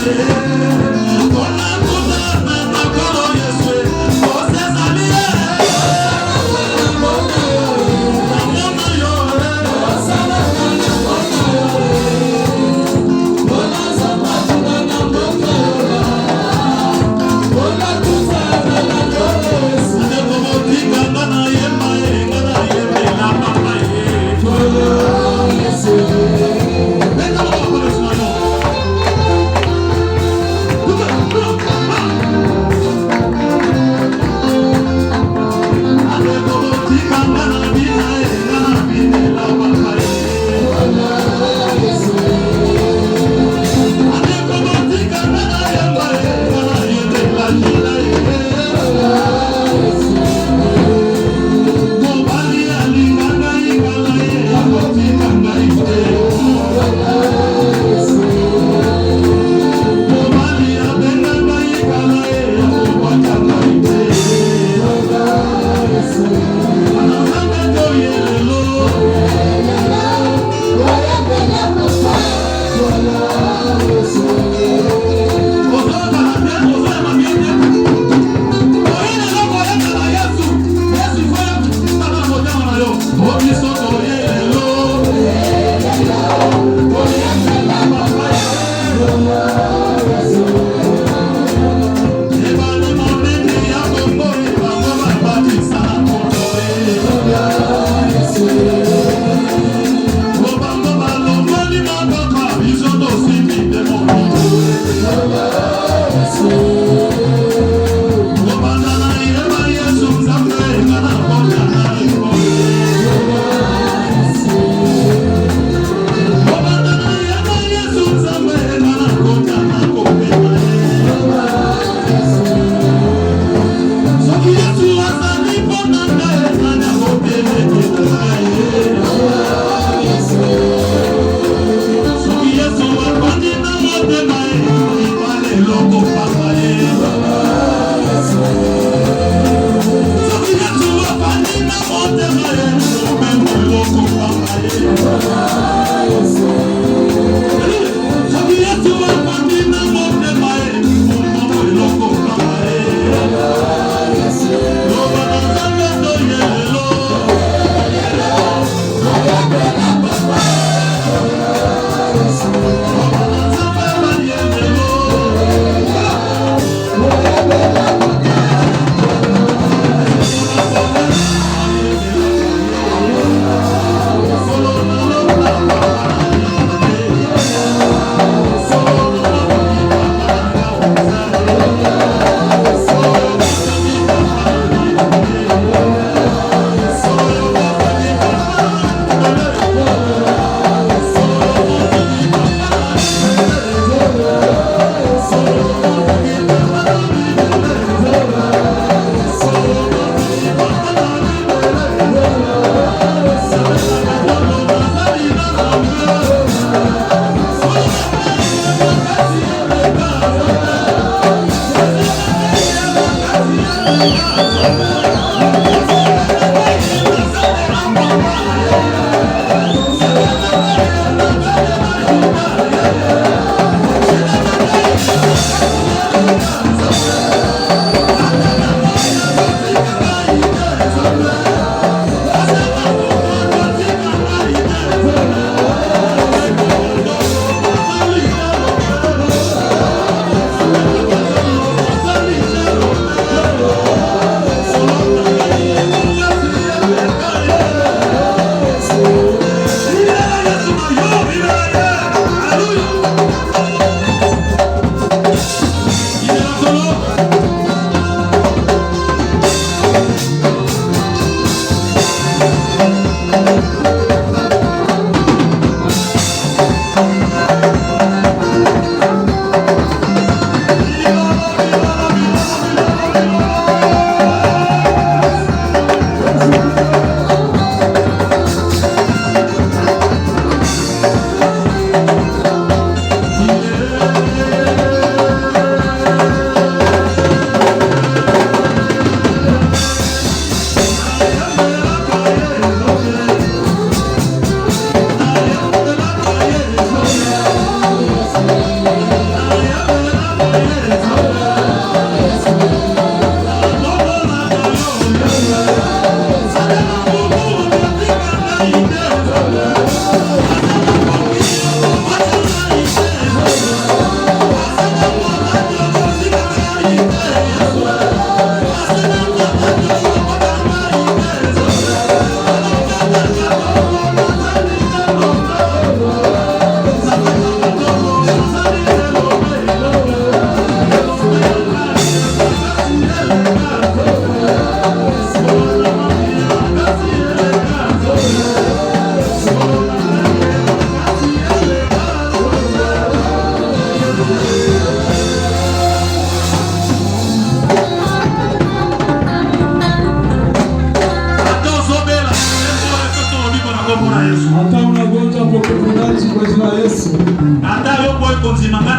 Yeah.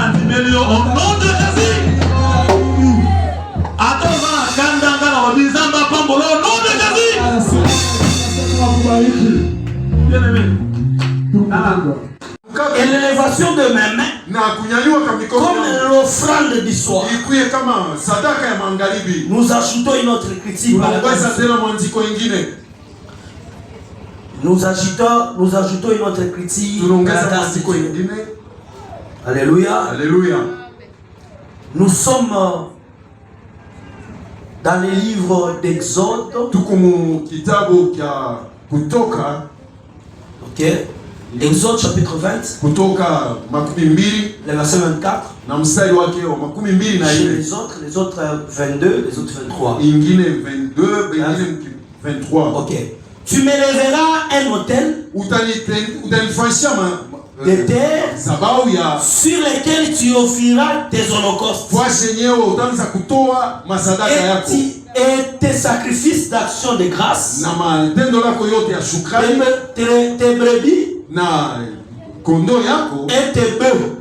au nom de Jésus. Au nom de Jésus. Bien-aimé. Et l'élévation de mes mains comme l'offrande du soir. Nous ajoutons une autre critique. Nous ajoutons une autre critique. Alléluia. Alléluia. Nous sommes dans les livres d'Exode. Ok. Exode chapitre 20. Le verset 24. Les autres 22, les autres 23. Ok. Tu m'élèveras un autel de terre sur lesquels tu offriras tes holocaustes et tes sacrifices d'action de grâce, tes brebis et tes bœufs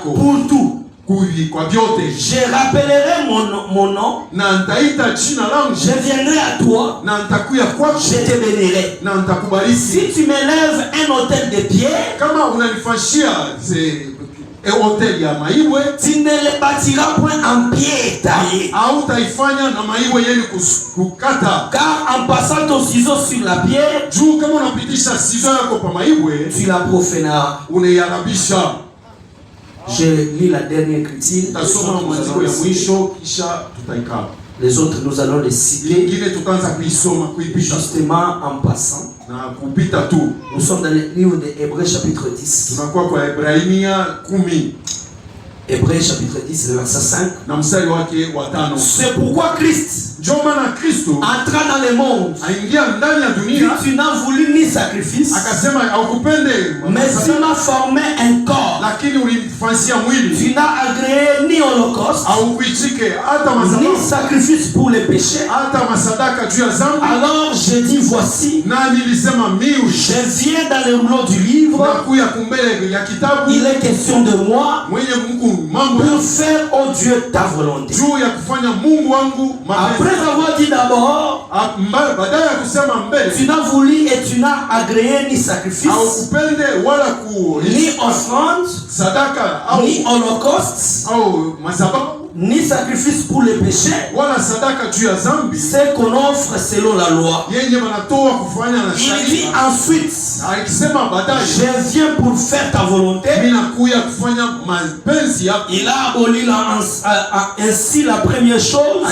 pour tout. Je rappellerai mon nom. Je viendrai à toi. Je te bénirai. Si tu m'élèves un autel de pierre, tu ne le bâtiras point en pierre taillée. Car en passant ton ciseau sur la pierre, tu la profaneras. Je lis la dernière critique. Les autres, nous allons les citer justement en passant. Nous sommes dans le livre de Hébreux chapitre 10. Hébreux chapitre 10, le verset 5. C'est pourquoi Christ entra dans le monde. Tu n'as voulu ni sacrifice, mais tu m'as formé un corps. Tu n'as agréé ni holocauste, ni sacrifice pour les péchés. Alors je dis voici, je viens dans le rouleau du livre. Il est question de moi pour faire, oh Dieu, ta volonté. Après avoir dit d'abord, tu n'as voulu et tu n'as agréé ni sacrifice, ni offrande, ni holocauste, ni sacrifice pour les péchés, c'est qu'on offre selon la loi. Il dit ensuite, je viens pour faire ta volonté. Il a aboli ainsi la première chose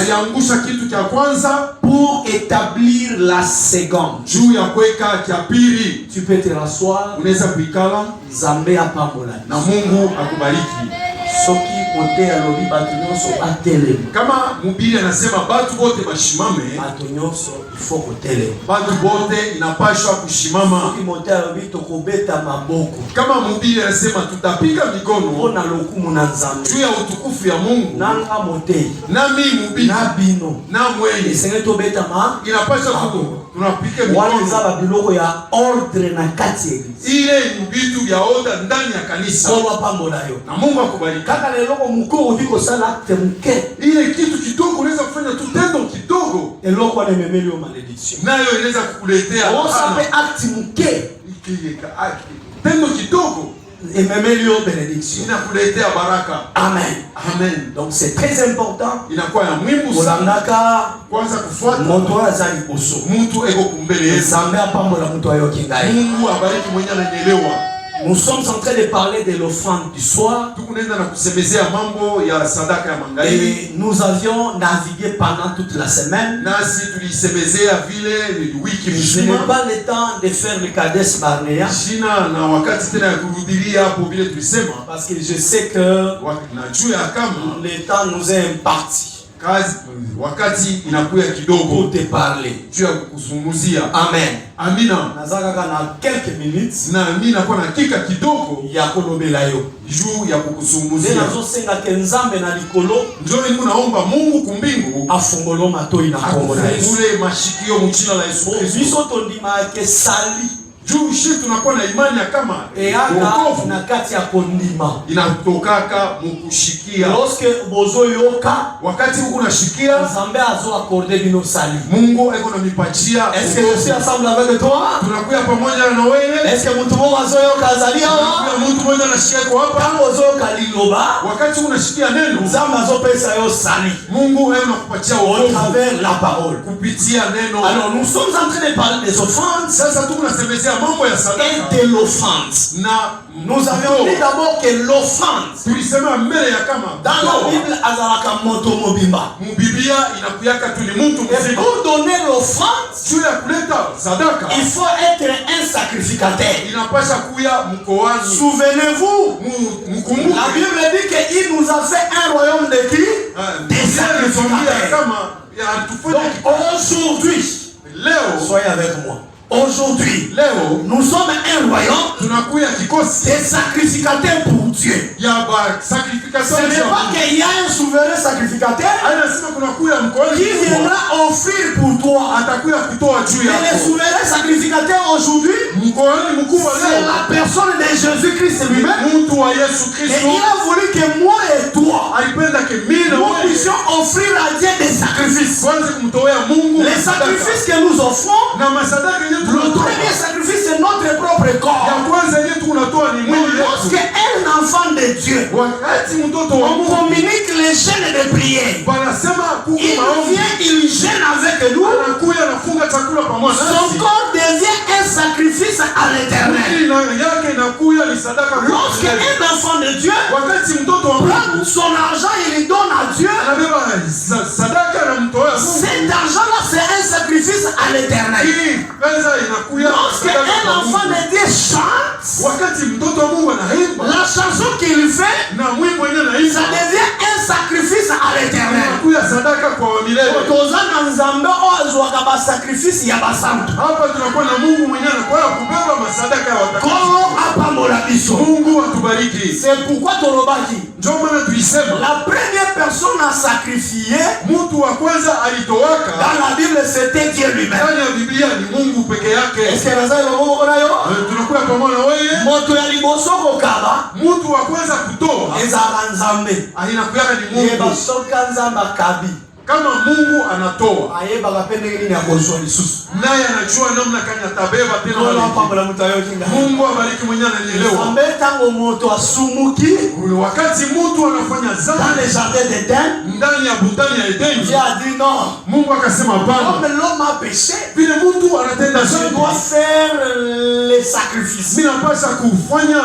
pour établir la seconde. Tu peux te rasseoir. Zambé a pambola. Soki ote alobi batu nyonso atelema. Kama mubili anasema batu bote bashimame, batu nyonso ifo kotelema. Batu bote inapashwa kushimama. Soki mote alobi tokobeta maboko. Kama mubili anasema tutapiga mikono pona lokumu na Nzambe, juu ya utukufu ya Mungu. Nanga mote nami mubili na bino na mwenye isenge tobeta ma inapashwa tunapika mikono. Wale zaba biloko ya ordre na kati ya eglise. Ile ni vitu vya oda ndani ya kanisa. Kwa pambola yo. Na Mungu akubariki. Kaka leloko mukuru viko sana acte muke. Ile kitu kidogo unaweza kufanya tu tendo kidogo. Eloko ane memeli yo malediction. Nayo inaweza kukuletea. Osape acte muke. Tendo kidogo. Et même lieu bénédiction. Amen. Amen. Donc c'est très important. Il a quoi un mwimbu Olandaka. Kwanza kufuata. Moto azali boso. Mtu ego kumbele. Zambe apambola mtu ayo kingai. Mungu abariki mwenye ananielewa. Nous sommes en train de parler de l'offrande du soir. Et nous avions navigué pendant toute la semaine. Je n'ai pas le temps de faire le Kadesh Barnea. Parce que je sais que le temps nous est imparti. Pour te parler. Amen. Amina. Nazaka na quelques minutes. Na amina kwa dakika kidogo ya kolobela yo. Juu ya kukusunguzia. Nazo senga kenzambe na likolo. Ndio mimi naomba Mungu kumbingu afungolo matoi na kombo na Yesu. Ule mashikio mchina la Yesu Kristo. Biso tondima ke sali. Juu shi tunakuwa na imani ya kama wokovu na kati ya kondima inatokaka mukushikia. Lorsque bozo yoka wakati huko unashikia Nzambe azo accorder bino salut. Mungu eko na mipatia. Est-ce que je suis ensemble avec toi? Tunakuya pamoja na wewe. Est-ce que mtu mmoja azo yoka azalia hapa? Mtu mmoja anashikia kwa hapa. Kama bozo yoka liloba wakati unashikia neno Nzambe azo pesa yo salut. Mungu eko na kupatia wokovu au travers la parole. Kupitia neno. Alors nous sommes en train de parler des offrandes. Sasa tuko nasemezea mambo ya sadaka et de l'offrande. Nous avions dit d'abord que l'offrande dans la Bible azalaka moto mobimba. Biblia inakuyaka tu ni mtu mzima. Et pour donner l'offrande, il faut être un sacrificateur. Inapasha kuya mkoani. Souvenez-vous, la Bible dit qu'il nous a fait un royaume de qui? Des sacrificateurs. Donc aujourd'hui, soyez avec moi. Aujourd'hui, nous sommes un royaume des sacrificateurs pour Dieu. Ce n'est pas qu'il y a un souverain sacrificateur qui viendra offrir pour toi. Mais le souverain sacrificateur aujourd'hui, c'est la personne de Jésus-Christ lui-même. Et il a voulu que moi et toi, nous puissions offrir à Dieu des sacrifices. Les sacrifices que nous offrons, le premier sacrifice, c'est notre propre corps. Mais lorsque un enfant de Dieu, on communique les chaînes de prière, il vient, il gêne avec nous, son corps devient un sacrifice à l'Éternel. Lorsque un enfant de Dieu prend son argent et il donne à Dieu, cet argent-là, c'est un sacrifice à l'Éternel. Lorsque un enfant de Dieu chante, la chanson qu'il fait, ça devient un sacrifice à l'Éternel. C'est pourquoi la première personne à sacrifier dans la Bible, c'était Dieu lui-même. Est-ce que moto ya liboso kokaba mtu wa kwanza kutoa ezala Nzambe inakuyaka ni Mungu. Yeba soka Nzambe kabi kama Mungu anatoa ayeba kapende nini akozwa lisusu naye anajua namna kani atabeba tena wale. Mungu abariki mwenye ananielewa. Nzambe tango moto asumuki wakati mtu anafanya dhambi dans le jardin d'Eden ndani ya bustani ya Edeni, Dieu a dit non. Mungu akasema hapana. Comme l'homme a péché, vile mtu anatenda dhambi, je dois faire les sacrifices. Mimi napaswa kufanya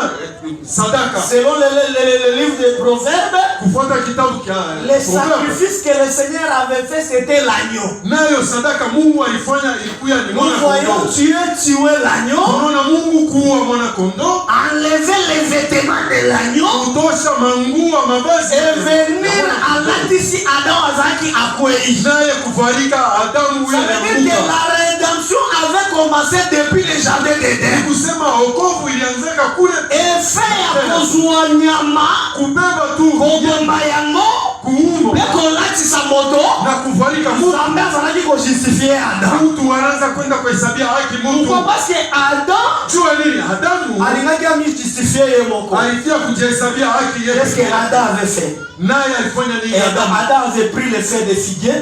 sadaka. Selon le livre des Proverbes, kufuata kitabu cha les sacrifices que le Seigneur avait fait, c'était l'agneau. Nayo sadaka Mungu alifanya ilikuwa ni mwana kondoo. Dieu tuer l'agneau. Unaona Mungu kuua mwana kondoo, enlever les vêtements de l'agneau, kutosha manguo mavazi, et venir à l'atisi Adam azaki akwei. Naye kuvalika Adamu yule. Ça veut dire que la rédemption avait commencé depuis le jardin d'Eden. Kusema wokovu ilianzika kule. Et faire kozwa nyama, kubeba tu kobomba yango, kuumba, eko latisa moto na kuvalika mtu. Nzambe azalaki kojustifier Adam. Mtu anaanza kwenda kuhesabia haki mtu. Pourquoi? Parce que Adam, jua nini? Adamu alingaki amjustifier yeye moko. Alitia kujihesabia haki yeye. Qu'est-ce que Adam avait fait? Naye alifanya nini? Adam avait pris les feuilles de figuier.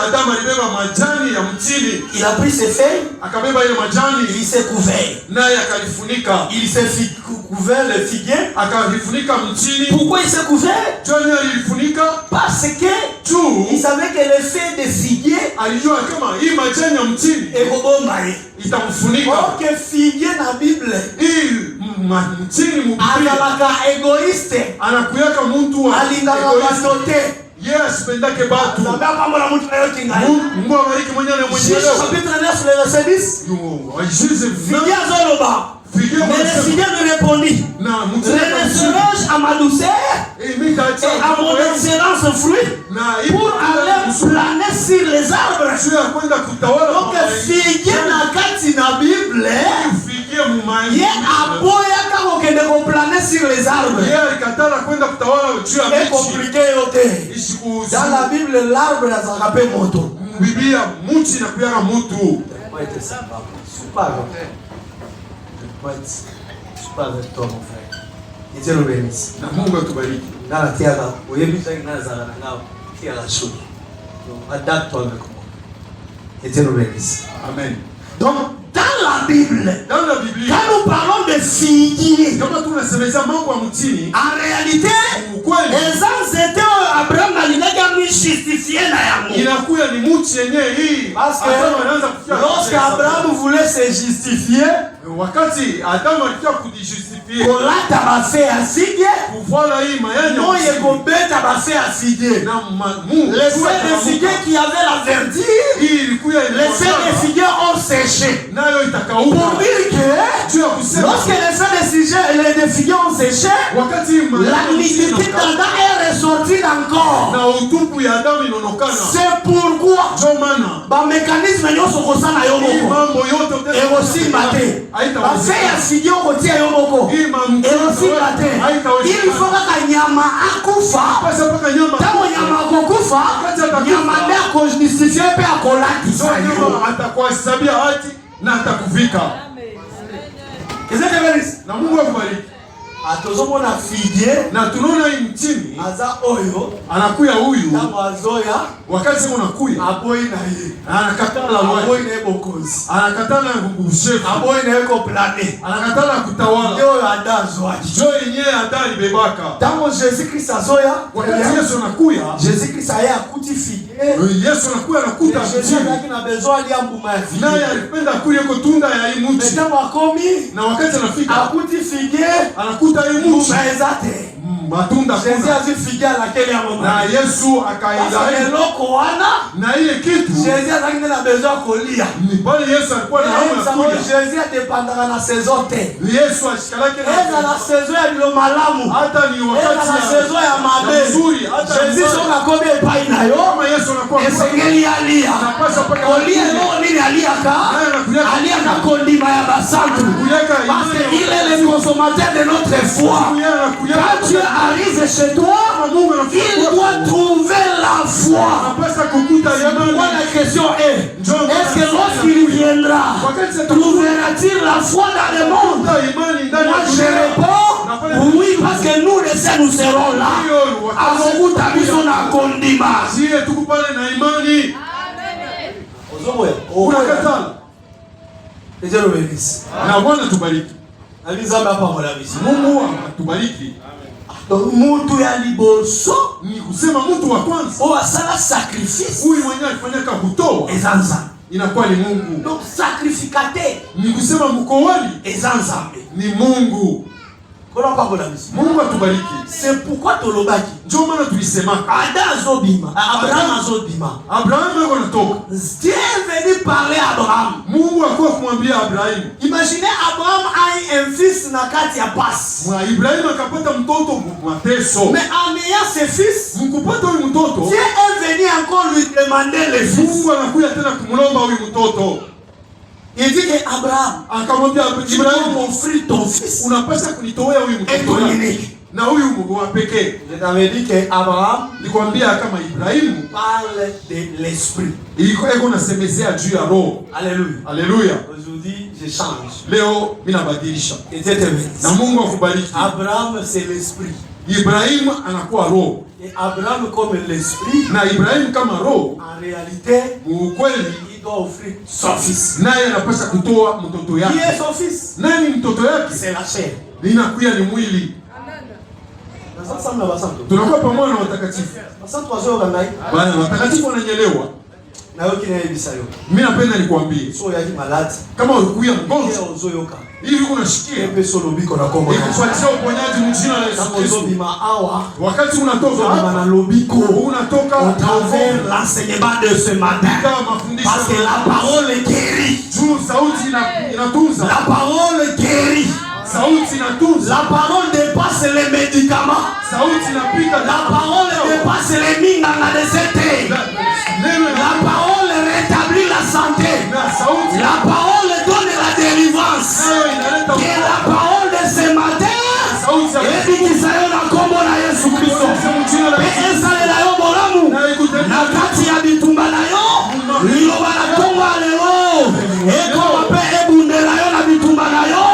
Adam alibeba majani ya mtini. Il a pris ses feuilles, akabeba ile majani, il s'est couvert. Naye akalifunika. Il s'est couvert le figuier. Akalifunika mtini. Pourquoi il s'est couvert? Johnny alifunika parce que il savait que les feuilles de figuier, alijua kama hii majani ya mtini ekobombaye itamfunika. Or que figuier na Bible mtini mu analaka egoiste, anakuyaka mtu wa alingaka basote. Yes, pendake batu. Nzambe apambola mutu na yote ngai. Mungu abariki mwenyewe mwenyewe. Juge chapitre 9 verset 10. Figuier azoloba. Mais le figuier lui répondit, renaisserai-je à ma douceur et à mon excellence fruit pour aller planer sur les arbres? Donc figuier na kati na Bible ye aboya kako kende ko planer sur les arbres. C'est compliqué yote. Dans la Bible l'arbre azaka pe moto. Biblia muti na kuyaka mutu. Mouette, je suis pas avec toi, mon frère. Et Dieu le bénisse. Na Mungu atubariki. Dans la terre, vous voyez, vous avez la chose. Donc, adapte-toi avec moi. Et Dieu nous bénisse. Amen. Donc, dans la Bible, Dans la Bible, quand nous parlons de figuier, kama tunasemeza mambo ya mtini, en réalité, ukweli les ancêtres Abraham alinaka justifié na yango. inakuya ni mti yenyewe hii. Parce que Adamu anaanza kufia. lorsqu'Abraham voulait se justifier, wakati Adamu alikuwa kujijustifier, kolata bafe asige, kuvala hii mayani non yekobeta bafe asige. na Mungu. Les feuilles de figuier qui avaient la verdure, hii ilikuwa les feuilles de figuier ont séché. nayo itakauka. Pour dire que Juu ya kusema lorsque les feuilles de figuier ont séché, wakati la nudité d'Adam est ressortie encore. na utupu ya Adamu inaonekana. C'est pourquoi Ndio maana ba mécanisme nyonso kosana yo hii moko mambo yote erosimba te. Bafe ya figuier okotia yo moko hii mambo erosimba te. Il faut kaka nyama akufa. pasa paka nyama Tango nyama akokufa, nyama nde akojustifie pe akolatisa yo. nyama atakuhesabia hati na atakuvika. Na Mungu akubariki. atozomona figuier, Na tunaona hii mtini aza oyo, anakuya huyu tango azoya, wakati unakuya aboyi na ye. anakatala Aboyi watu, na ye bokonzi. anakatala ushefu, Aboyi na ye ko plane. anakatala kutawala. Ndio ada azwaki. Jo yenyewe adali bebaka. Tango Jésus Christ azoya, Wakati Yesu anakuya, Jésus Christ aye akuti figuier. Yesu anakuya anakuta Jésus mtini. yaki na besoin ya mbuma ya Naye figuier. alipenda kuya kwa tunda ya hii mti. Tango akomi, Na wakati anafika akuti figuier, anakuta hii mti mbuma ezate. matunda Jésus kuna. azi figuier lakeli ya Na mama. Yesu Parce akaenda que loko wana, na ile kitu Jésus azaki na besoin kolia. ni pale Yesu alikuwa na hamu ya kuja. Jésus adependaka na saison te. Yesu ashikalake Eza na saison ya bilo malamu. hata ni Eza wakati na saison ya mabe. nzuri hata Jésus soka kobi epai na yo. kama Yesu anakuwa Esengeli alia. anapaswa paka Olie no nini aliaka? Aliaka kondima ya basantu. Parce qu'il est le consommateur de notre foi. Quand Dieu arrive chez toi, il doit trouver la foi. anapaswa kukuta Moi, imani. la question est-ce que lorsqu'il viendra, trouvera-t-il la foi dans le monde? Imani ndani Moi, ya je dunia. réponds oui, parce que nous, les saints, nous serons là. Avokuta biso na kondima. Sile tukupane na imani. Ozomoya. Unakatala. Dieu nous bénisse. Na Bwana tubariki. Alizamba hapa mwana bisi. Mungu atubariki. Donc, mutu ya liboso, Ni kusema mtu wa kwanza o asala sacrifice. huyu mwenyewe alifanyaka kutoa Ezanza. inakuwa ni Mungu. Donc, sacrificateur. Ni kusema mkowali Ezanza. ni Mungu. Kola pa mwana bisi. Mungu atubariki. C'est pourquoi tolobaki. Ndio maana tulisema Ada azobima. Abraham azobima. Abrahamu yuko natoka. Dieu est venu parler à Abraham. Mungu alikuwa kumwambia Abrahamu. Imaginez Abraham a un fils na kati ya pasi. Mwa Ibrahimu akapata mtoto mateso. Mais en ayant ses fils, Mkupata huyu mtoto, Dieu est venu encore lui demander les fils. Mungu anakuja tena kumlomba huyu mtoto. Il dit que Abraham, Akamwambia tu dois Ibrahimu, m'offrir ton fils. unapaswa kunitowea huyu Et mtoto ton wako. unique. Na huyu Mungu wa pekee. Je t'avais dit que Abraham Nikwambia kama Ibrahimu parle de l'esprit. iko nasemezea juu ya roho. Alléluia. Haleluya. Aujourd'hui, je change. Leo mimi nabadilisha. Et Dieu te bénisse. Na Mungu akubariki. Abraham, c'est l'esprit. Ibrahimu anakuwa roho. Et Abraham, comme l'esprit, Na Ibrahimu kama roho, en réalité, ukweli il doit offrir son fils. naye anapaswa kutoa mtoto Qui yake. est son fils? Nani mtoto yake? C'est la chair. Linakuya ni mwili. Tunakuwa pamoja na watakatifu. Bwana watakatifu wananyelewa. Mimi napenda nikwambie. Kama ulikuya mgonjwa, hivi unashikia. Ikufuatia uponyaji mjina la Yesu Kristo. Wakati unatoka hapa, unatoka Au travers l'enseignement de ce matin. Parce que la parole guérit. juu sauti inatunza. La parole guérit. Sauti inatunza. La parole dépasse les médicaments. Sauti inapita. La parole dépasse les minganga de cette. La parole rétablit la santé. La parole donne la délivrance. Et la parole de ce matin, ebikisa na kombo na Yesu Kristo. Esalela yo bolamu. Na kati ya bitumba na yo, liloba na tonga lelo. Eko wape ebundela yo na bitumba na yo.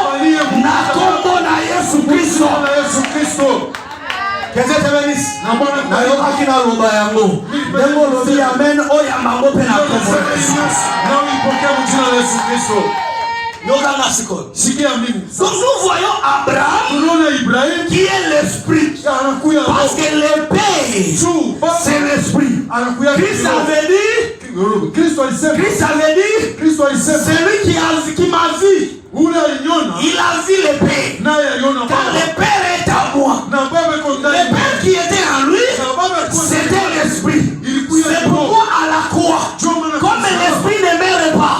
Qu'est-ce que tu veux dire? Na Bwana Na yo akina loba yango. Dengo lobi amen o ya mango pe na kombo. Na uipokea mjina la Yesu Kristo. Yoga nasiko. Sikia mimi. Donc nous voyons Abraham Tunaona Ibrahim qui est l'esprit. Anakuya Parce que l'épée c'est l'esprit. Anakuya Christ avait dit, Kristo alisema celui qui m'a vu, ule alinyona, il a vu l'épée. naye aliona Car le Père est à moi. na baba iko Le ndani. Père qui était en lui, c'était l'esprit. C'est pourquoi à la croix, comme l'esprit ne meurt pas,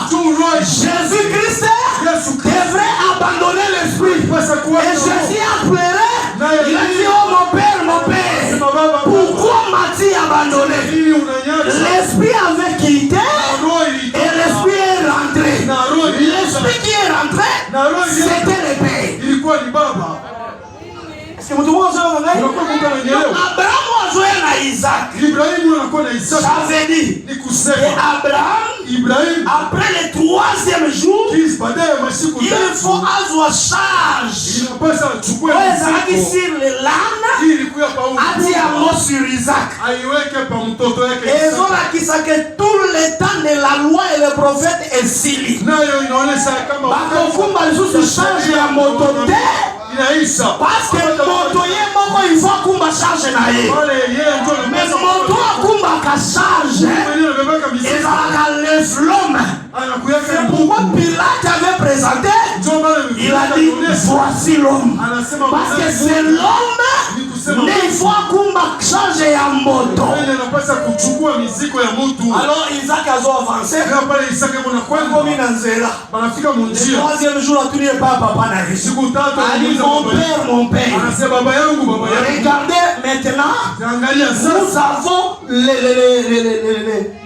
Jésus-Christ devrait abandonner l'esprit. Et Jésus a pleuré. Il a dit, oh mon Père, pourquoi m'as-tu abandonné? L'esprit avait quitté et l'esprit est rentré. L'esprit qui est rentré, c'était l'épée. Est-ce que vous Abraham a joué à Isaac. J'avais dit, et Abraham, après le 3e jour, il faut avoir charge. Il sur les l'âne, a dit un mot sur Isaac. Et ils ont acquis ça que tout le temps de la loi et le prophète est sili. Change la moto. Parce que moto il faut kumba charge na ye. Mais moto kumba ka charge. Et ça l'homme. C'est pourquoi Pilate avait présenté. Il a dit voici l'homme. Parce que c'est l'homme. Mais il faut kumba charge ya moto. Alors Isaac a avancé. Le 3e jour, tout n'est pas papa n'a réussi. Mon père. Regardez maintenant,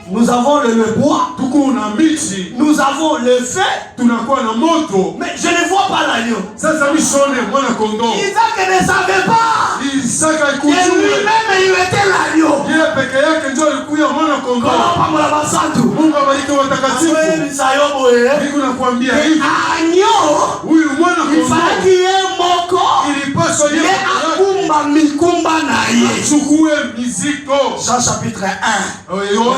nous avons le bois, nous avons le feu, mais je ne vois pas l'agneau. Isaac ne savait pas. Et lui-même il était l'agneau. Il fallait qu'il y ait un moko. Jean chapitre 1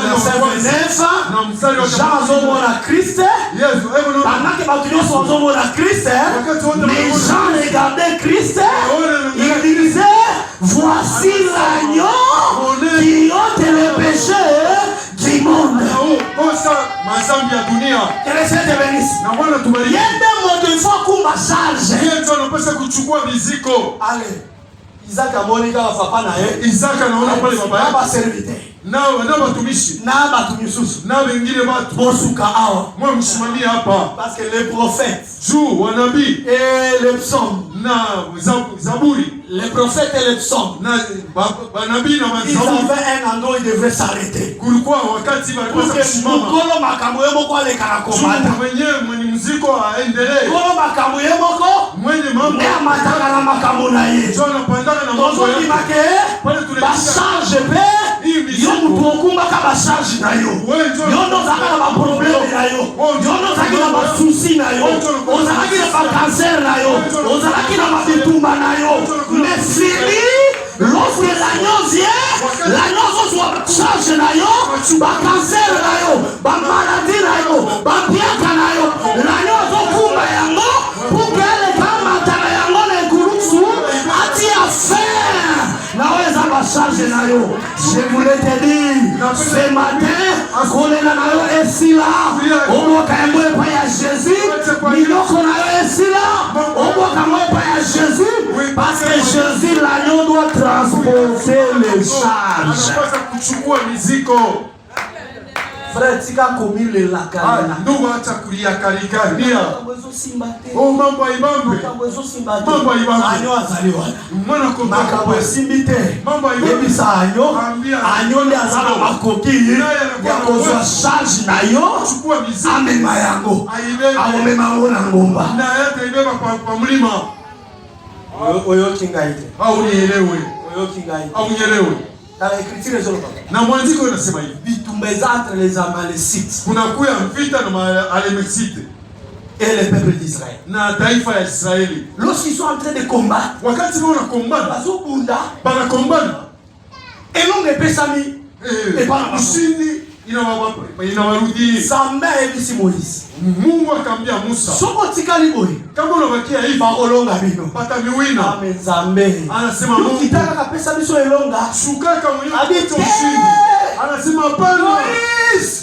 verset 29. Jean azomona Christ. Pendant que Baptiste azomona Christ, mais Jean regardait Christ. Il disait voici l'agneau qui ôte les péchés du monde. Que le Seigneur te bénisse. Il faut qu'on charge. Allez. Isaac a monika wa papa na ye. Isaac anaona pale baba yake. Baba serviteur. Na batumishi. Na batumishi. Na wengine watu. Bosuka awa. Moi msimamie hapa. Parce que les prophètes. Juu wanabii. Et les psaumes. Na zaburi. Les prophètes et les psaumes. Na wanabii na mazaburi. Ils avaient un endroit où ils devraient s'arrêter. Kulikuwa wakati walipaswa kusimama. Mkolo makamwemo kwa le kanakomata. Mwenye muziko aendelee. Mkolo makamwemo kwa. Mwenye mambo. Na mataka na makamuna ye. Jona pandana na mambo yake. Pale tulikuwa. Basharge pe. Yo mutokumba ka basharge na yo. Yo ndo zaka na problème na yo. Yo ndo zaka na basusi na yo. Ozaki na cancer na yo. Ozaki na bitumba na yo. Mais fini, lorsque l'agneau vient, l'agneau soit charge na yo, ba cancer na yo, ba maladie na yo, ba piaka na yo, l'agneau zokumba yango, pour que les kamata na yango ne kurusu, ati affaire. Naweza ba charge na yo. Je voulais te dire, ce matin, kolena na yo esila, omoka yango epa ya Jésus, miloko na yo esila, omoka yango epa ya Jésus, parce que Jésus l'agneau doit transporter les charges. Frère, tika komi le lakana. Ndugu acha kuliakarikaria. Oh mambo ibambe. Mambo ibambe. Anyo azaliwa. Mwana kondoo. Makambo simbite. Mambo ibambe. Yebisa anyo. Anyo ndi azala makoki. Ya kozwa charge na yo. Chukua mizigo. Amema yango. Amema ngona ngomba. Na yete ibeba kwa mlima. Oyo kingaite. Au nielewe. Oyo kingaite. Au nielewe. Dans l'écriture zolo papa. Na mwandiko inasema hivi. Bitumbeza entre les Amalécites. Kuna kuya vita na Amalekite. et le peuple d'Israël. Na taifa ya Israeli. Lorsqu'ils sont en train de combattre, wakati wana kombana, bazobunda, bana kombana, elonga epesami, epana ushindi inawarudi. Zambe ebisi Moïse. Mungu akamwambia Musa, soko tikali boy, kama unabakia hivi bakolonga bino, pata miwina. Amen. Zambe anasema Mungu kitaka kapesa biso elonga, shukaka mwenyewe abite ushindi. Anasema hapana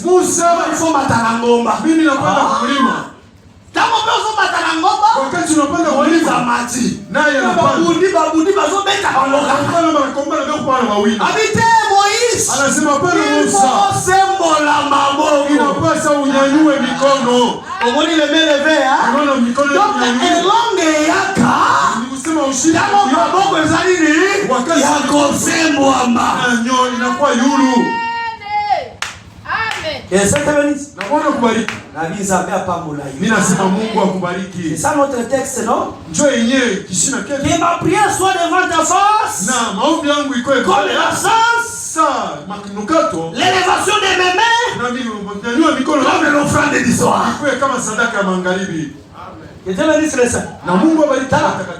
Musa, ifo matana ngomba, mimi napanda kulima. Tango bezo matana ngomba, wakati unapanda kulima mati naye anapanda babundi bazobeta balonga, anapanda banakombana beko kwa mawina. Abite Moïse, anasema hapana Musa, sembola maboko, inapasa unyanyue mikono. Omoni le meleve ha, unaona mikono ya elonge yaka, nikusema ushindi tango maboko ezali ni wakati yako sembwamba nyo inakuwa yulu. Yes, na Bwana kubariki. Nabii Zambe apambola hiyo. Mimi nasema Mungu akubariki. C'est ça notre texte, non? Njoo yenyewe kishina ketu. Que ma prière soit devant ta face. Na maombi yangu iko comme la sens, manukato, l'élévation de mes mains, na mimi nyanyua mikono comme l'offrande du soir. iko kama sadaka ya magharibi. Que Dieu bénisse les saints. Na Mungu abariki.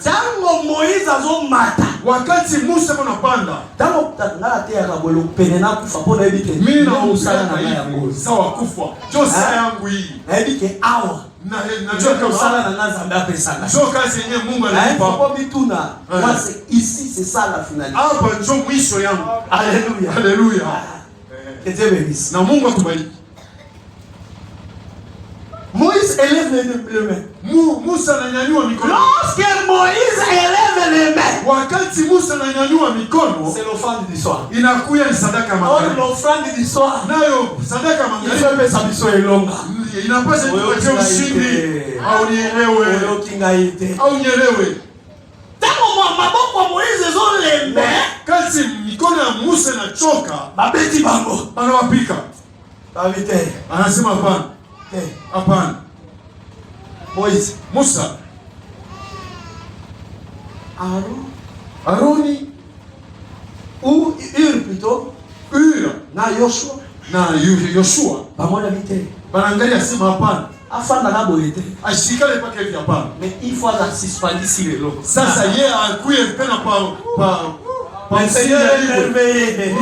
Tango Moïse azomata, wakati Musa anapanda, tango ngala te akabolo penena kufa pona ebike. Mimi na usala na yango sawa kufa. Josa yangu hii. Na ebike awa. Na najua kama usala na naza Zambe sana. Sio kazi yenyewe Mungu ananipa. Kwa bituna, moi c'est ici, c'est ça la finalité. Hapa ndio mwisho yangu. Alléluia. Alléluia. Que Dieu bénisse. Na Mungu atubariki. Moïse élève les mains. Musa ananyanyua mikono. Lorsque Moïse élève les mains, wakati Musa ananyanyua mikono, c'est l'offrande du soir. Inakuya ni sadaka ya magharibi. L'offrande du soir. Nayo sadaka ya magharibi. Ile pesa biso elonga. Inapaswa tupatie ushindi. Au nielewe. Au nielewe. Tango maboko ya Moïse zolembe, kati mikono ya Musa inachoka, babeti bango. Anawapika. Babite. Anasema hapana. Hapana. Moïse, Musa, Aroni ou Ur plutôt, na Yoshua pamoja bite. Banangalia sema hapana. Afanda na boyete. Ashikale paka hivi hapana. Mais il faut la suspendisi lelo. Sasa yeye akuye tena Le Seigneur est merveilleux.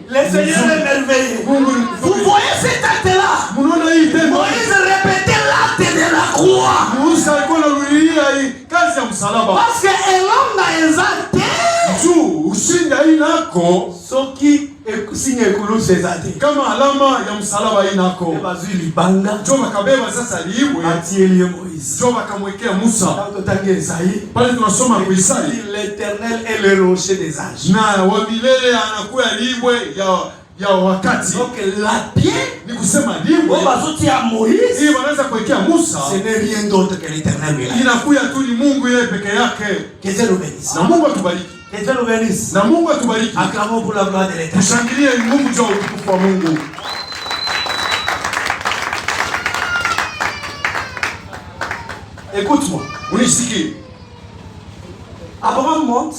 Le Seigneur est merveilleux. Vous voyez cet acte-là? Moïse répétait l'acte de la croix. Parce que elonga ezate. Ushinda inako. Soki signe ekulusu ezate. Kama alama ya msalaba inako. Bazui libanga. Jo bakabeba sasa liibwe. Atielie Moïse. Jo bakamwekea Musa. Tange Isaïe. Pale tunasoma kwa Isaïe. L'Éternel est le rocher des âges. Na wa milele anakuwa liibwe ya wakati. Donc la pierre ni kusema liibwe. Bazoti ya Moïse. Hii wanaweza kuwekea Musa. Ce n'est rien d'autre que l'Éternel. Inakuya tu ni Mungu yeye peke yake. Que Dieu nous bénisse. Na Mungu atubariki. Que Dieu nous bénisse. Na Mungu atubariki. Acclamons pour la gloire de l'Éternel. Tushangilie Mungu juu ya utukufu wa Mungu. Écoute-moi. Unisikie. Abraham monte.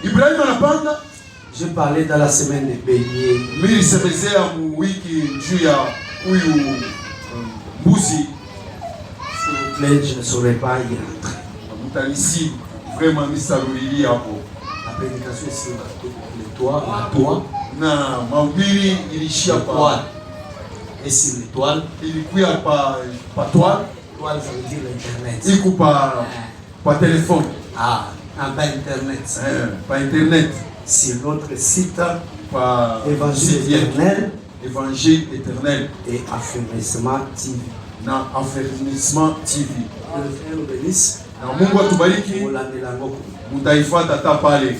Ibrahim anapanda. Je parlais dans la semaine de bélier. Mimi nisemezea wiki juu ya huyu mbuzi. S'il vous plaît, je ne saurais pas y rentrer. Mtanisi vraiment misarulili hapo. La prédication sur le toit, na mahubiri ilishia pa et sur l'étoile. Ilikuya pa toile. Toile, ça veut dire l'internet. Iko pa téléphone. Ah, pas internet. Pas internet. Sur notre site, par Évangile éternel. Évangile éternel. Et Affirmissement TV. Na Affirmissement TV. Le Seigneur nous bénisse. Na Mungu atubariki. Mutaifuata hata pale.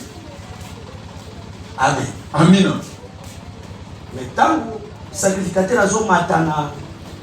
Amen. Amina. Mais tant sacrificateur azomata na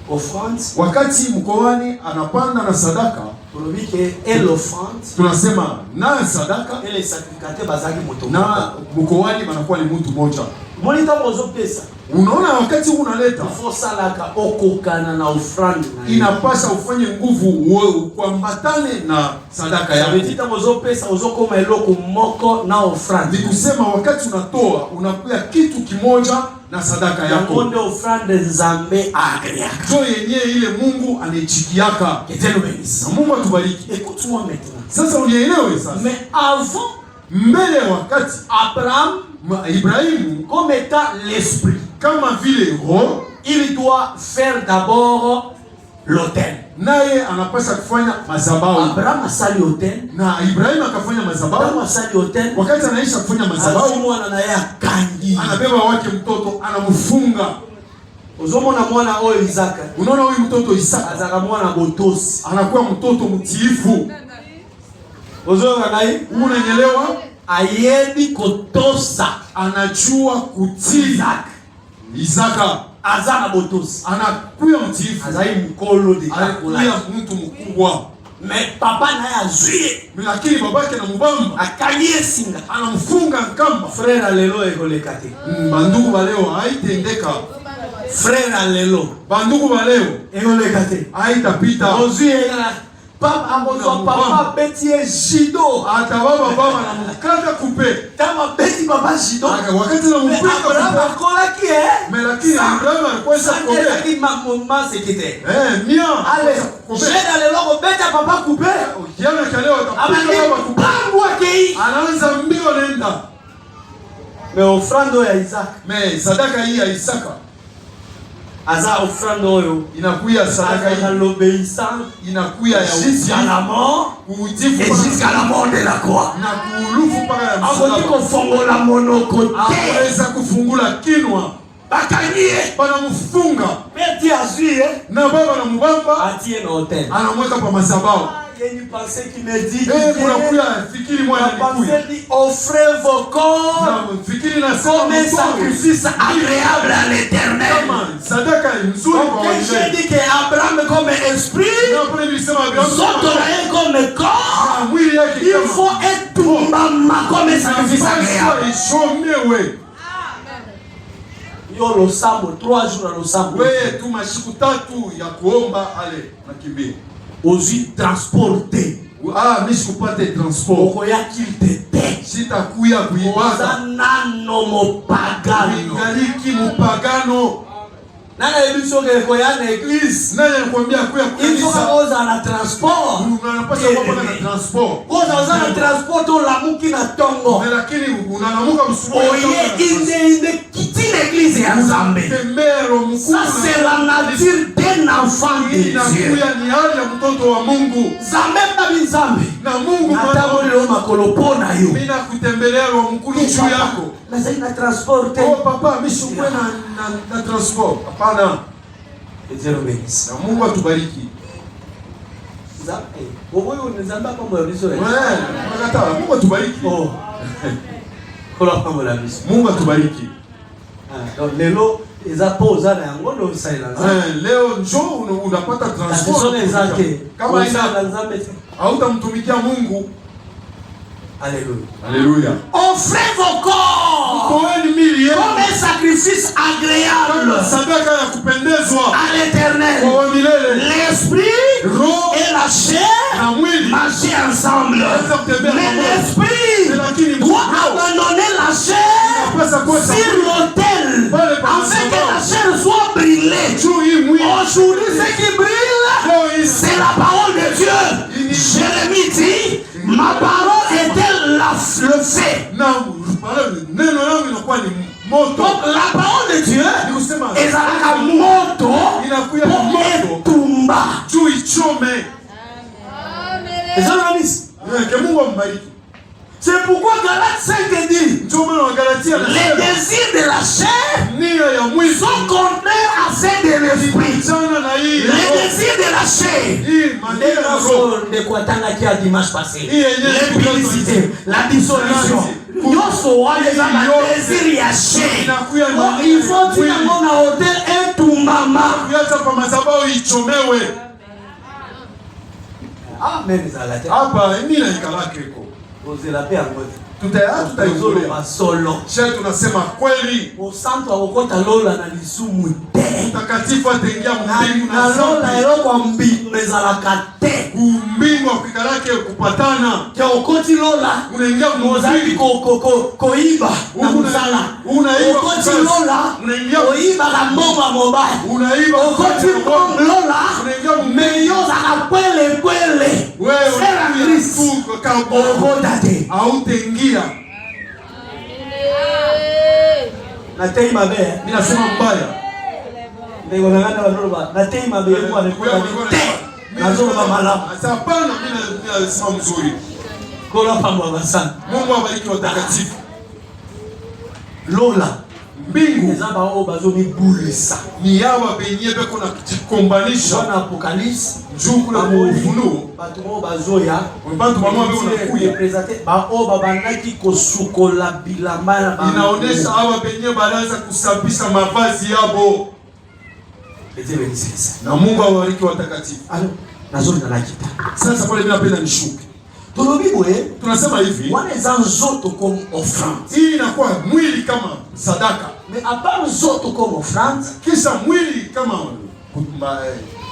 offrande, wakati mkoani anapanda na sadaka, tulobike l'offrande, tunasema na sadaka et les sacrificateurs bazaki moto na mkoani banakuwa ni mtu mmoja. Monita mozo pesa. Unaona wakati unaleta Fosalaka okokana na ofrande. Inapasa ufanye nguvu kuambatane na sadaka yako. Monita mozo pesa uzokoma eloko moko na ofrande. Ni kusema wakati unatoa unakuya kitu kimoja na sadaka yako. Yakonde ofrande Nzambe agreaka. Jo yenye ile Mungu anichikiaka. Keteno benisi. Na Mungu atubariki. Écoute-moi maintenant. Sasa unielewe sasa. Mais avant, mbele wakati Abraham, Ibrahimu comme étant l'esprit, kama vile roho, il doit faire d'abord l'autel. Naye anapaswa kufanya madhabahu. Abraham asali autel, na Ibrahimu akafanya madhabahu. Abraham asali autel, wakati anaisha kufanya madhabahu, mwana naye akangi, anabeba wake mtoto anamfunga. Uzomona mwana oyo Isaka. Unaona huyu mtoto Isaka azaka mwana botosi, anakuwa mtoto mtiifu. Uzoga nai unanyelewa, ayebi kotosa, anajua kutii. Isaka azana botosi, anakuwa mtiifu, azai mkolo de anakuwa mtu mkubwa. Mais papa naye azuye, lakini babake na mubamba akanyie singa, anamfunga nkamba. Frère lelo ekolekate, bandugu baleo haitendeka. Frère lelo, bandugu baleo ekolekate, haitapita. Ozuye papa amozo papa beti jido, ata baba na mukata kupe. Tama beti papa jido, wakati na mupika Abraham akola ki lakini Abraham alikuwa sakobe. Lakini mama sekete. Mia. Ale, jeda lelo ko beta papa kupe. Yana kaleo atapika baba kupe. Pangwa kei. Anaanza mbio nenda. Me ofrando ya Isaka. Me sadaka hii ya Isaka. Aza ofrando oyo inakuya sadaka hii. L'obéissance inakuya ya jusqu'à la mort. Utifu et jusqu'à la mort de la croix. Na kuulufu paka ya msalaba. Ako kufungola monoko. Aweza kufungula kinwa. Bakanyie. Banamfunga. Beti azuye. Na baba na mubamba. Atie na hotel. Anamweka pa madhabahu. Il y a une pensée qui me dit offrez vos corps comme un sacrifice agréable à l'Éternel. Donc j'ai dit que Abraham comme esprit, Zotoraï comme corps, il faut être tout maman comme un sacrifice agréable. Yo lo sambo 3 jours lo sambo. Wewe tu mashiku 3 ya kuomba ale nakimbia. Ozi transporter. Mimi sikupate transport. Okoya kiltete. Sitakuya kuibada. Nano mopagano. Ingaliki mupagano. Nana ebiso ke koya na église. Nani anakuambia kuya kanisa? Il faut oza na transport. Unapaswa kuwa na transport. Oza na transport to lamuki na tongo. Lakini unalamuka msubuhi. Oye inde kiti l'église ya Nzambe. Ça c'est la nature d'un enfant de Dieu. Inakuya ni hali ya mtoto wa Mungu. Nzambe na Nzambe. Na Mungu natabo leo makolopo na yo. Mimi nakutembelea wa mkulu juu yako. Na sasa ina transport. Oh papa, mimi sikuwa na transport. Hapana. Ezero benisi. Na Mungu atubariki. Wewe unazamba kama ulizo wewe. Unakataa. Mungu atubariki. Oh. Kola kama ulizo. Mungu atubariki. Donc lelo eza poza na yango ndo silence. Leo njoo unapata transport. Kama ina Nzambe hautamtumikia Mungu. Alléluia. Alléluia. Offrez vos corps comme un sacrifice agréable à l'Éternel. L'esprit et la chair marcher ensemble. Mais l'esprit doit abandonner la chair sur l'autel afin que la chair soit brûlée. Aujourd'hui, ce qui brûle, c'est la parole de Dieu. Jérémie dit, ma parole était le fait. Donc la parole de Dieu est la moto pour etumba. C'est pourquoi Galates 5 dit les désirs de la chair sont contraires à ceux de l'esprit. Les désirs de la chair, de quoi t'en as qui a dimanche passé, l'impudicité, la dissolution. Il faut dire qu'on a hôtel un tout maman. Amen. Vous la paix en mode. tutaizola solo. Sasa tunasema kweli. Santo akokota lola na lisumu te. Mtakatifu ataingia mbingu na lola ero kwa mbingu mezalaka te. Mbingu akikalake kupatana. Kia okoti lola unaingia mbingu koiba na muzala. Unaiba okoti lola unaingia koiba na mbongo mobile. Unaiba okoti lola unaingia meyoza kapwele kwele. Wewe Kristo okota te. Hautengia. Na tei mabe, mimi nasema mbaya. Ndio ngana wanoba, na tei mabe kwa alikuwa. Nazoba mala. Hapana, mimi nasema mzuri. Kola pamwa sana. Mungu abariki watakatifu. Lola mbingu ezaba obazo mibulisa. Ni yawa benye beko na kukombanisha. Wana Apocalypse, njuku na ufunuo. Batu obazoya, bantu bamwa beko na kuya. Representer ba oba banaki kosukola bilamba na ba. Inaonesha hawa benye baraza kusabisa mavazi yabo. Na Mungu awabariki watakatifu. Nazoni na lakita. Sasa pale mimi napenda nishuke. Tunasema hivi, wanaweza nzoto comme offrande. Hii inakuwa mwili kama sadaka. Mais à part nzoto comme offrande, kisha mwili kama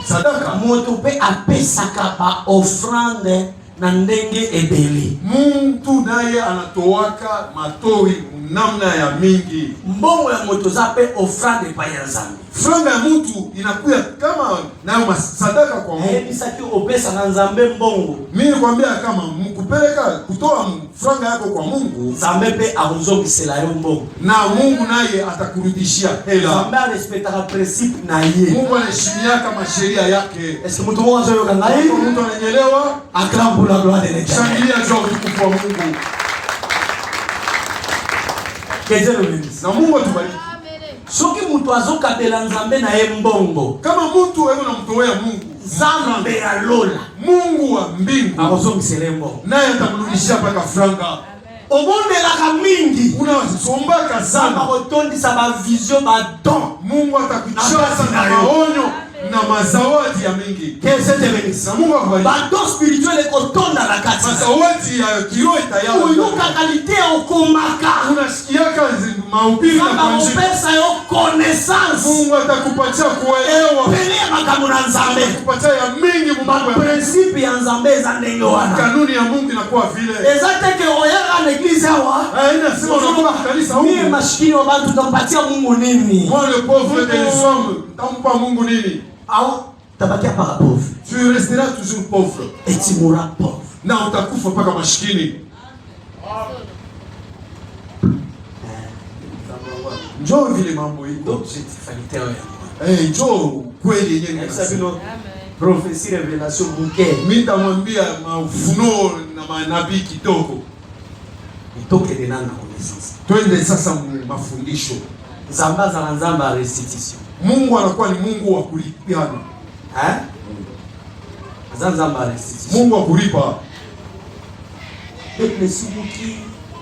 sadaka, moto pe apesaka ba offrande na ndenge ebele. Mtu naye anatoaka matoi namna ya mingi. Mbongo ya moto zape offrande pa ya Nzambe. Franga ya mtu inakuya kama nayo sadaka kwa Mungu. Bisaki opesa na Nzambe mbongo. Mimi nikwambia kama mkupeleka kutoa franga yako kwa Mungu, Nzambe pe akuzongisela yo mbongo. Na Mungu naye atakurudishia hela. Nzambe respectera principe na ye. Mungu anaheshimia kama sheria yake. Est-ce que mtu mmoja yo kangai? Mtu ananyelewa, acclame la gloire de l'Éternel. Shangilia juu utukufu wa Mungu. Na Mungu atubariki. Soki mtu azokabela Nzambe na ye mbongo, kama mtu wewe unamtolea Mungu Nzambe ya lola, Mungu wa mbingu akuzongisela mbongo, naye atamrudishia paka franga. Obondelaka mingi, unasombaka sana, akotondisa ba vision ba don. Mungu atakujaza na maonyo na mazawadi ya mingi. Na Mungu akubariki. Ba don spirituel kotonda la kati. Mazawadi ya kiroho itayawa. Uyuka kalite okomaka. Unasikiaka mahubiri na kanji. Pesa yo connaissance. Mungu atakupatia kuelewa. Pelea makambo na Nzambe. Atakupatia ya mingi Mungu ya principe ya Nzambe za ndenge wana. Kanuni ya Mungu inakuwa vile. Ezateke oyaka na eglise hawa. Inasema unakuwa kanisa huko. Mimi maskini wa bantu tampatia Mungu nini? Moi le pauvre de l'homme, tampa Mungu nini? Au tabakia para pauvre. Tu resteras toujours pauvre. Et tu mourras pauvre. Na utakufa paka maskini. Njoo vile mambo hii. Objectif alitayo. Njoo kweli yenyewe. Sabino prophecy revelation bouquet. Mimi nitamwambia mafunuo na manabii kidogo. Nitoke de nana connaissance. Twende sasa mafundisho. Nzamba restitution. Mungu anakuwa ni Mungu wa kulipiana. Nzamba restitution. Mungu wa kulipa. Peuple sibuki.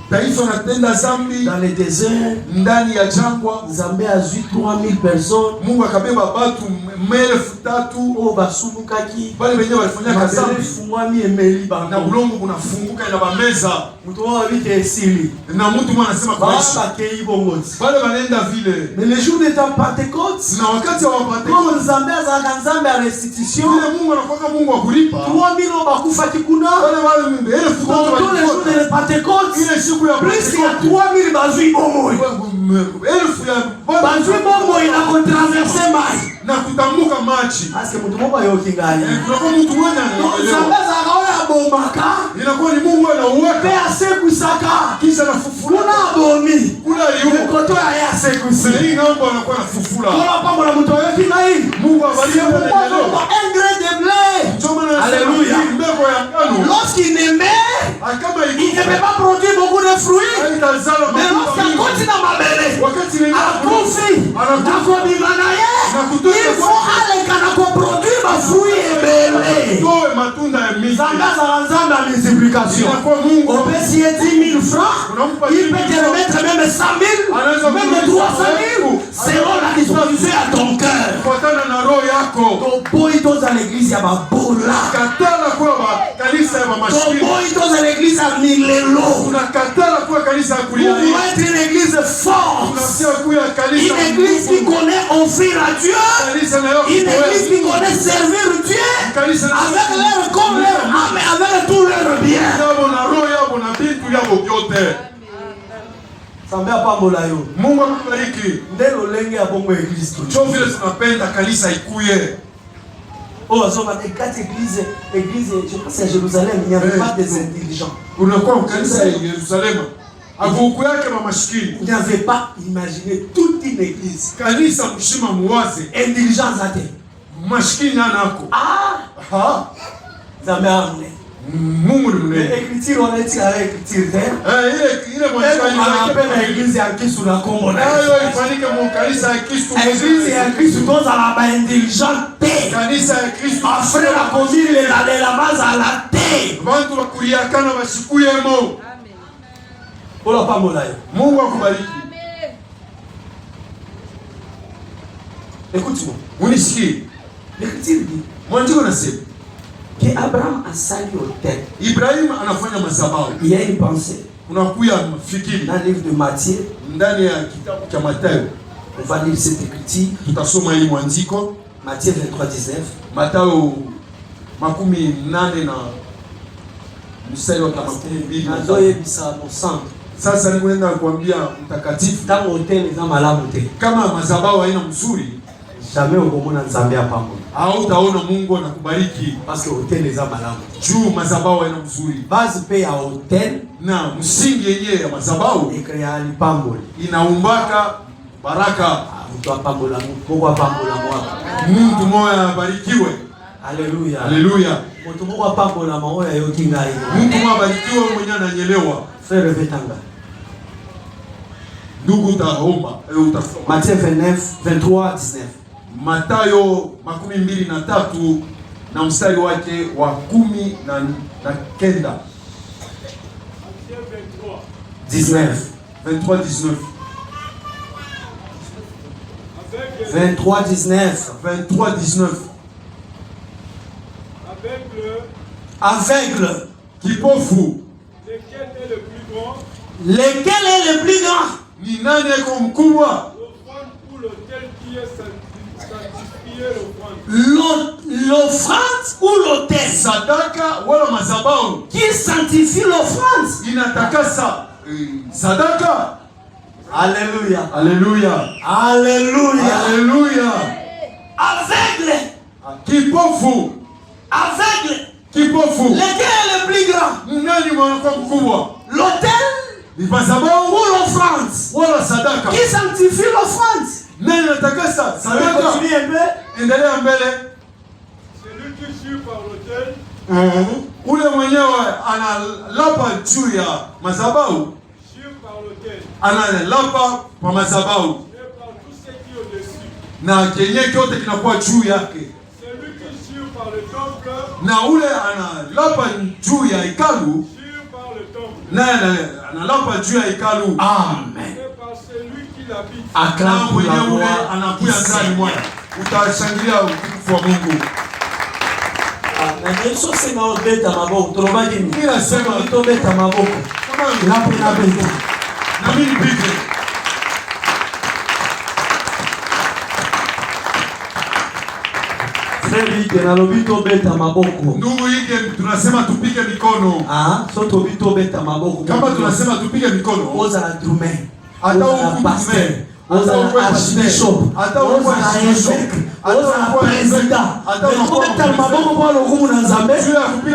Taifa natenda zambi dans le désert, ndani ya jangwa. Nzambe azui 3000 personnes. Mungu akabeba batu 1000 o basumukaki. Bale benye balifanya kazambi. Fumwami emeli ba. Na bulongo bunafunguka ina bameza. Mtu wao abite esili. Na mtu mwana anasema kwa Yesu. Baba kei bongoti. Bale banenda vile. Mais le jour de ta Pentecôte, na wakati wa Pentecôte, comme Nzambe azaka Nzambe ya restitution, vile Mungu anakuwa Mungu wa kulipa. 3000 bakufa kikuna. Wale mimbe 1000 watu wa jour de Pentecôte. Ile siku ya plus ya 3000 bazui bomo. 1000 ya bazui bomo ina contraverser mai. Na kutambuka maji. Aske mtu mmoja yoki ngani. Kuna mtu mmoja anaelewa. Sambaza kaona bomaka. Inakuwa ni Mungu anauweka. Pea seku saka. Kisha anafufua. Kuna bomi. Kuna yuko. Koto ya seku saka. Hii ng'ombe anakuwa anafufula. Kuna pambo na mtu yoki ngai. Mungu abariki anaelewa. Engrais de blé. Alléluia. Mbegu ya ngano. Lorsqu'il ne met, kama il ne peut pas produire beaucoup de fruits. Mais lorsqu'il continue à m'abéler, à conflit, à combimanaye, il faut aller quand produire ma fruit et belé. Zangaza Nzambe à multiplication. On peut s'y 10 000 francs, il peut te remettre même 100 000, même 300 000, selon la disponibilité. fonction à ton cœur. Kufuatana na roho yako. Toboyi toza l'église ya babola. Katala kwa kanisa ya mashirika. Toboyi toza l'église ya milelo. Unakatala kwa kanisa ya kulia. Vous voulez être une église forte. Une église qui connaît offrir à Dieu. Une église qui connaît servir Dieu. Avec leur corps, leur âme et avec tout leur bien. Sambia pambola yo. Mungu akubariki. Ndelo lenge ya bongo église. Ndio vile tunapenda kanisa ikuye. Oh, asoma quatre églises, je pense à Jérusalem, il n'y avait pas des intelligents. Unakuwa kanisa ya Yerusalemu. Avuku yake mamashikini. Il n'y avait pas imaginé toute une église. Kanisa mshima muwaze. Intelligence ate. Mashikini anako. Ah. Zambe Mungu ni mnene. Écriture on est avec écriture. Ile mwanzo anapenda église ya Kristo na Kongo na. Hayo ifanyike mu kanisa ya Kristo. Église ya Kristo toza la ba intelligente. Kanisa ya Kristo afre la conduire la maza la te. Bantu bakuriakana bashikuyemo. Ola pamola yo. Mungu akubariki. Écoute-moi. Unisikie. L'écriture dit. Mwandiko nasema que Abraham a sali autel. Ibrahim anafanya madhabahu. Il y a une pensée. Unakuya fikiri. Dans le livre de Matthieu. Ndani ya kitabu cha Mathayo. On va lire cette écriture. Tutasoma hii mwandiko. Matthieu 23:19. Mathayo 18 na mstari wa 12. Nazoye bisa mosando. Sasa nikuenda kuambia mtakatifu. Tango hotel za malamu te. Kama madhabahu haina mzuri, jamais ukomona nzambe apambo. Hautaona Mungu anakubariki. Parce que hotel za malamu. Juu madhabahu haina mzuri. Base pe ya hotel na msingi yenyewe ya madhabahu ikreali pambo. Inaumbaka baraka. Mtu apambola Mungu apambola mwako. Mtu moya abarikiwe. Haleluya. Haleluya. Mtu Mungu apambola maoya yote ngai. Mtu moya abarikiwe mwenye ananyelewa. Frère Vetanga. Ndugu utaomba, utasoma. Matthieu 23:19. Mathayo 23 na mstari wake wa 19. 19. 23:19. 23:19. 23:19. Aveugle. Kipofu. Lequel est le plus grand? Lequel est le plus grand? Ni nani yako mkubwa? L'offrande ou l'autel qui est sanctifié l'offrande? L'offrande ou l'autel? Sadaka wala madhabahu. Qui sanctifie l'offrande? Inatakasa sadaka. Alléluia. Alléluia. Alléluia. Alléluia. Aveugle. Kipofu. Aveugle. Kipofu. Lequel est le plus grand? Nani mwanako mkubwa? L'autel madhabahu ou l'offrande? Wala sadaka. Qui sanctifie l'offrande? Nani anatakasa sadaka? Continue un peu. Endelea mbele. Celui qui jure par l'autel. Ule mwenyewe analapa juu ya madhabahu. Jure par l'autel. Analapa kwa madhabahu. Et par tout ce qui est au-dessus. Na kenye kyote kinakuwa juu yake. Celui qui jure par le temple. Na ule analapa juu ya hekalu. Jure par le temple. Naye analapa juu ya hekalu. Amen. Et par celui qui l'habite. Acclame pour la ule voix. anakuya ndani mwake. Utashangilia utukufu wa Mungu. Na Yesu sema obeta maboko. Tulobaki ni. Kila sema obeta maboko. Kama Lapo na beta. na mimi nipige. Frère tena lobito beta maboko. Ndugu yake tunasema tupige mikono. So tobito beta maboko. Kama tunasema tupige mikono. Oza na drume. Hata ukutume. Oza na archbishop. Hata Oza na évêque. Oza na président. Tobeta maboko kwa lokumu na Nzambe.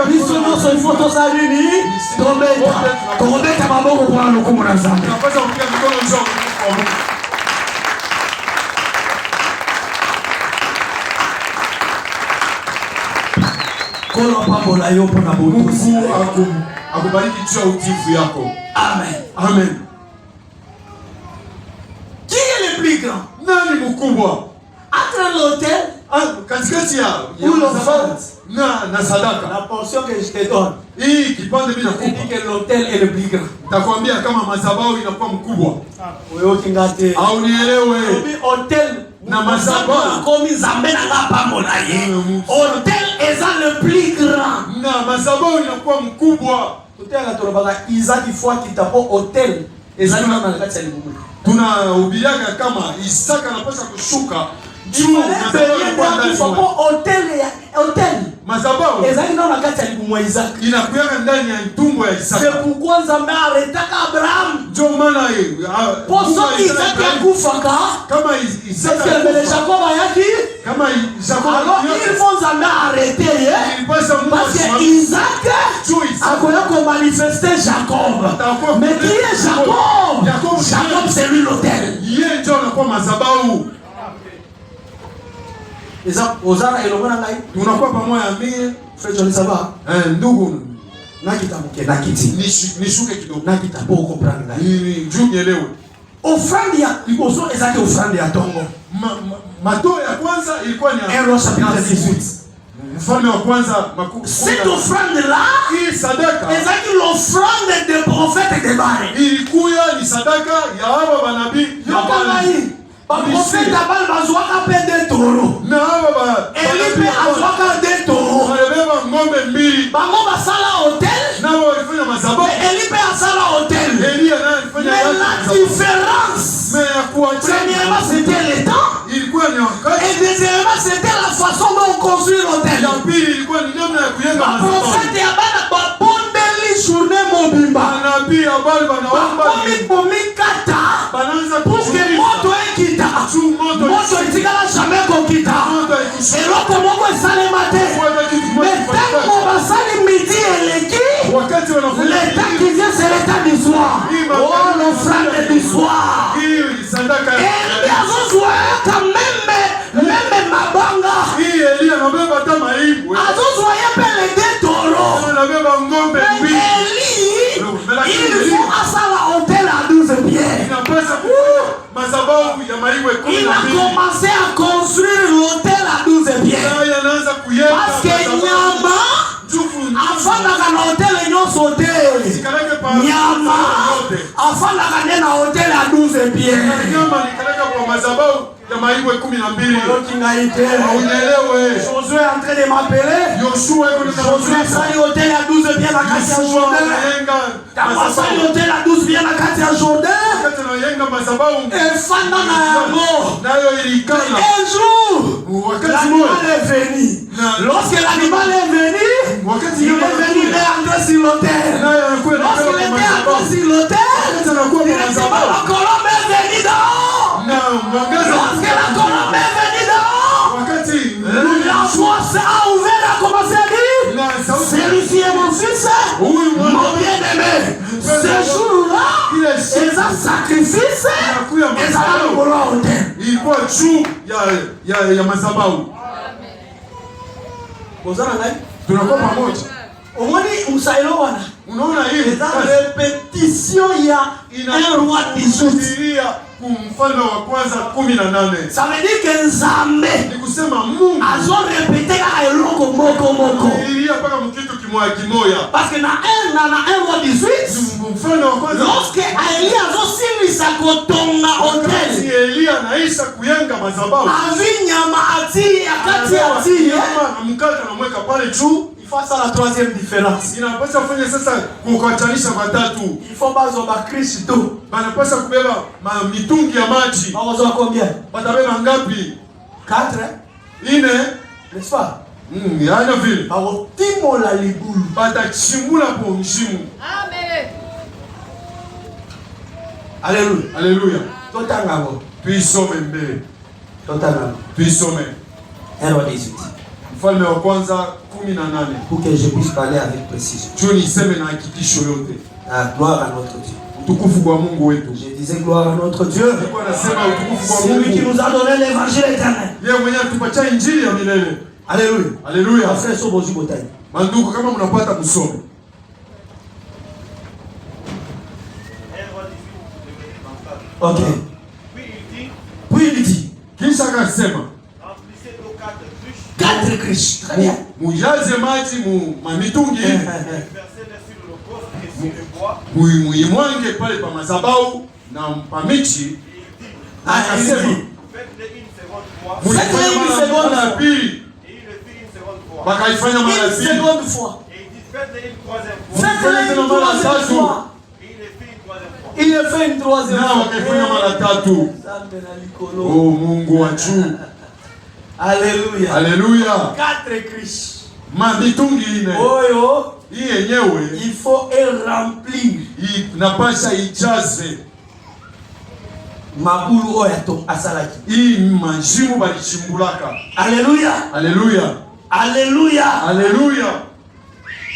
Biso nyonso ifo tosalini. Tobeta maboko kwa lokumu na Nzambe. Tunapaswa kupiga mikono njoo kwa Mungu. Kola pamola yo pona boto. Mungu akubariki juu ya utifu yako. Amen. Amen. Qui est le plus grand? Nani mkubwa? Entre l'autel katikati ya l'offrande na sadaka. La portion que je te donne. Hii kipande mimi dit nakupa. que l'autel est le plus grand. Takwambia kama madhabahu inakuwa mkubwa. Wewe kingate. Au nielewe. Autel na mazabao comme Nzambe na ngapa monaye. Hôtel est le plus grand. Na mazabao inakuwa mkubwa. Tutaka tulobaka Isaac fois kitapo hôtel ezali na kati ya libumu. Tunahubiriaga kama Isaka anapaswa kushuka juu hôtel mazabao ezali na kati ya libumu ya Isaac. Inakuyaga ndani ya tumbo ya Isaka. C'est pourquoi Nzambe aretaka Abraham. Ndio maana poso Isaac yakufaka kama Isaka mbele Jacob ayaki kama Jacob alors il faut Nzambe arrêter parce que Isaac akoya ko manifester Jacob. Mais qui est Jacob? Jacob c'est lui l'autel. Yeye ndio anakuwa mazabao. Eza ozana elongona ngai tunakuwa pamoja mimi frère Johnny Saba ndugu nakitamuke nakiti nishuke kidogo nakitapo comprendre ngai juu nielewe offrande ya liboso ezaki offrande ya tongo mato ya kwanza ilikuwa ni Eros chapitre 18 mfalme wa kwanza cette offrande là hii sadaka ezaki l'offrande des prophètes de Baal ilikuwa ni sadaka ya hawa manabii yokanai baprofete Baal bazwaka pe de toro na hawa Elipe azwaka de toro walibeba ng'ombe mbili bango basala hotel na walifanya mazabao Elipe asala hotel Elia naye alifanya mais la différence mais ya kuacha premièrement c'était le temps ilikuwa ni wakati et deuxièmement c'était la façon dont on construit l'hôtel ya pili ilikuwa ni namna ya kujenga mazabao baprofete ya Baal babondeli journée mobimba manabii ya Baal wanaomba bomikata bananza pour que moto ekita moto etikala jamais kokita eloko moko esalema te mais ntango basali midi eleki le temps qui vient c'est le temps du soir oh l'offrande du soir eli azozwaka meme mabanga azozwaya mpe le de toro il faut asala hôtel à 12 pieds. Il a commencé à construire l'hôtel à 12 pieds. Parce que Nyama, afin na hôtel nyonso te. Nyama, afin na hôtel à 12 pieds. Josué est en train de m'appeler. Josué sali hôtel à 12 pieds dans la carte Jourdain. Sali hôtel à 12 pieds dans la carte Jourdain. Et fanda na yango. Un jour, l'animal est venu. Lorsque l'animal est venu, il est venu mettre sur l'hôtel. Lorsqu'il était entré sur l'hôtel, directement la colombe est venue dehors. Lorsque la colombe est venue dehors, la force a ouvert, a commencé à dire, celui-ci est mon fils, mon bien-aimé. Ce jour-là, c'est un sacrifice, et ça va le vouloir au terme. Il faut être chou, il y a mazabao. Tunakuwa pamoja. Omoni msailo wana. Unaona hii eza repetition ya un roi 18. Mfalme wa kwanza 18. Ça veut dire que Nzambe ni kusema Mungu azo répéter ka eloko moko. Ilia paka mkitu kimoya. Parce que na un roi 18. Mfalme wa kwanza lorsque Elia azo silisa kotonga hotel. Si Elia anaisha kuyenga madhabahu. Avinyama ati akati ati. Na mkate anamweka pale juu. Il faut ça la troisième différence. Inapaswa kufanya sasa kukachanisha watatu. Il faut bazo ba Kristo. Banapaswa kubeba mitungi ya maji. Bazo combien? Watabeba ngapi? 4. 4. N'est-ce pas? Yana vile. Bawo timo la libulu. Batachimbula po mshimu. Amen. Alléluia. Alléluia. Totango. Tuisome mbele. Totango. Tuisome. Roi 18. Mfalme wa kwanza 18. Pour que je puisse parler avec précision. Juni seme na hakikisho yote. Gloire à notre Dieu. Utukufu kwa Mungu wetu. Je disais gloire à notre Dieu. Nilikuwa nasema utukufu kwa Mungu. Celui qui nous a donné l'évangile éternel. Yeye mwenyewe atupatia injili ya milele. Alléluia. Alléluia. Frère Sobozi Botai. Mandugu kama mnapata kusome. OK. Puis il dit. Kisha akasema. 4 cruches. Très bien. Mujaze maji mitungi. Muimwange pale pa madhabahu na pa michi. Akasema Faites-le une seconde fois. Et il le fit une seconde fois. Une seconde fois. Et il dit faites-le une troisième fois. Faites-le une troisième fois. Et il le fit une troisième fois. Il le fait une troisième fois. Oh Mungu wa juu. Alléluia. Alléluia. 4 Christ. Mitungi ine. Oyo. Hii yenyewe Il faut remplir. Inapasha ijaze. Mabulu oyato asalaki. Hii majimu balichimbulaka. Alléluia. Alléluia. Alléluia. Alléluia.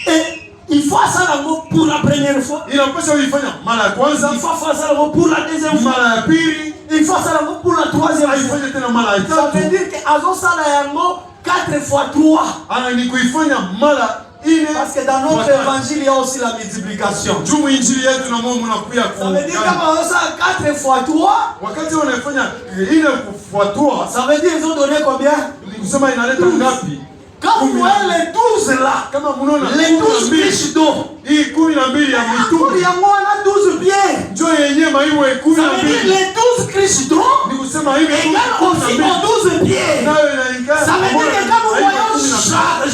Et il faut ça pour la première fois. Inapasha uifanya mara ya kwanza. Il faut faire ça pour la deuxième fois. Mara ya pili. Il faut ça pour la troisième fois. Ifanye tena mara ya Ça tatu. veut dire que azo sala yango 4 fois 3. Ana ni kuifanya mara ine. Parce que dans notre évangile il y a aussi la multiplication. Jumu injili yetu na Mungu nakuya kwa. Ça veut dire kama azo sala 4 fois 3. Wakati wanafanya ine kufuatua. Ça veut dire ils ont donné combien? Ni kusema inaleta ngapi? Quand vous voyez les 12 là, Kama munaona les 12 fiches d'eau, hii 12 ya mitume. il y a moins 12 pieds. Njoo yenyewe maiwe Ça veut dire 12. les 12 Christ d'eau Ni kusema hivi égale aussi aux 12 pieds. nayo inaingana. Ça veut dire que quand nous voyons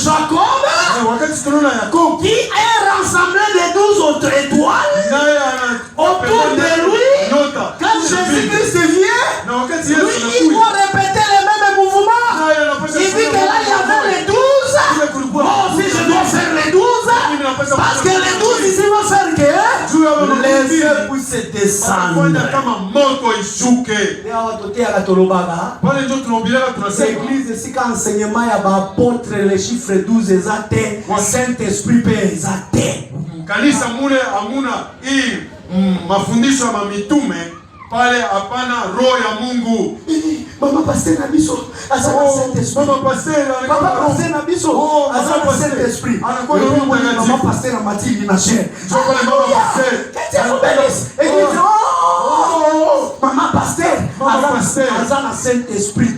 Jacob wakati tunaona Yakobo qui est rassemblé des 12 autres étoiles naye autour de lui, nyota. quand Jésus-Christ vient, Na wakati lui, Yesu il anakuja faut répéter les mêmes mouvements. naye anapaswa Il dit que là, il y avait les 12. Moi aussi, je dois faire les 12. Parce que les 12 ici vont faire que les feux puissent descendre. kama moto ishuke. Pale ndio tunaombileka tunasema L'église ici, quand enseignement, il y a apôtre, les chiffres 12 exactés, Saint-Esprit peut exacté. kanisa mule hamuna hii mafundisho ya mitume pale, hapana roho ya Mungu. Mama pasteur na biso azana Saint-Esprit. Mama pasteur Papa pasteur na biso azana Saint-Esprit. Anakuwa na Roho Mtakatifu. Mama pasteur na Mathilde na chair. Njoo pale mama pasteur. Qu'est-ce que vous bénisse? Église. Mama pasteur azana Saint-Esprit.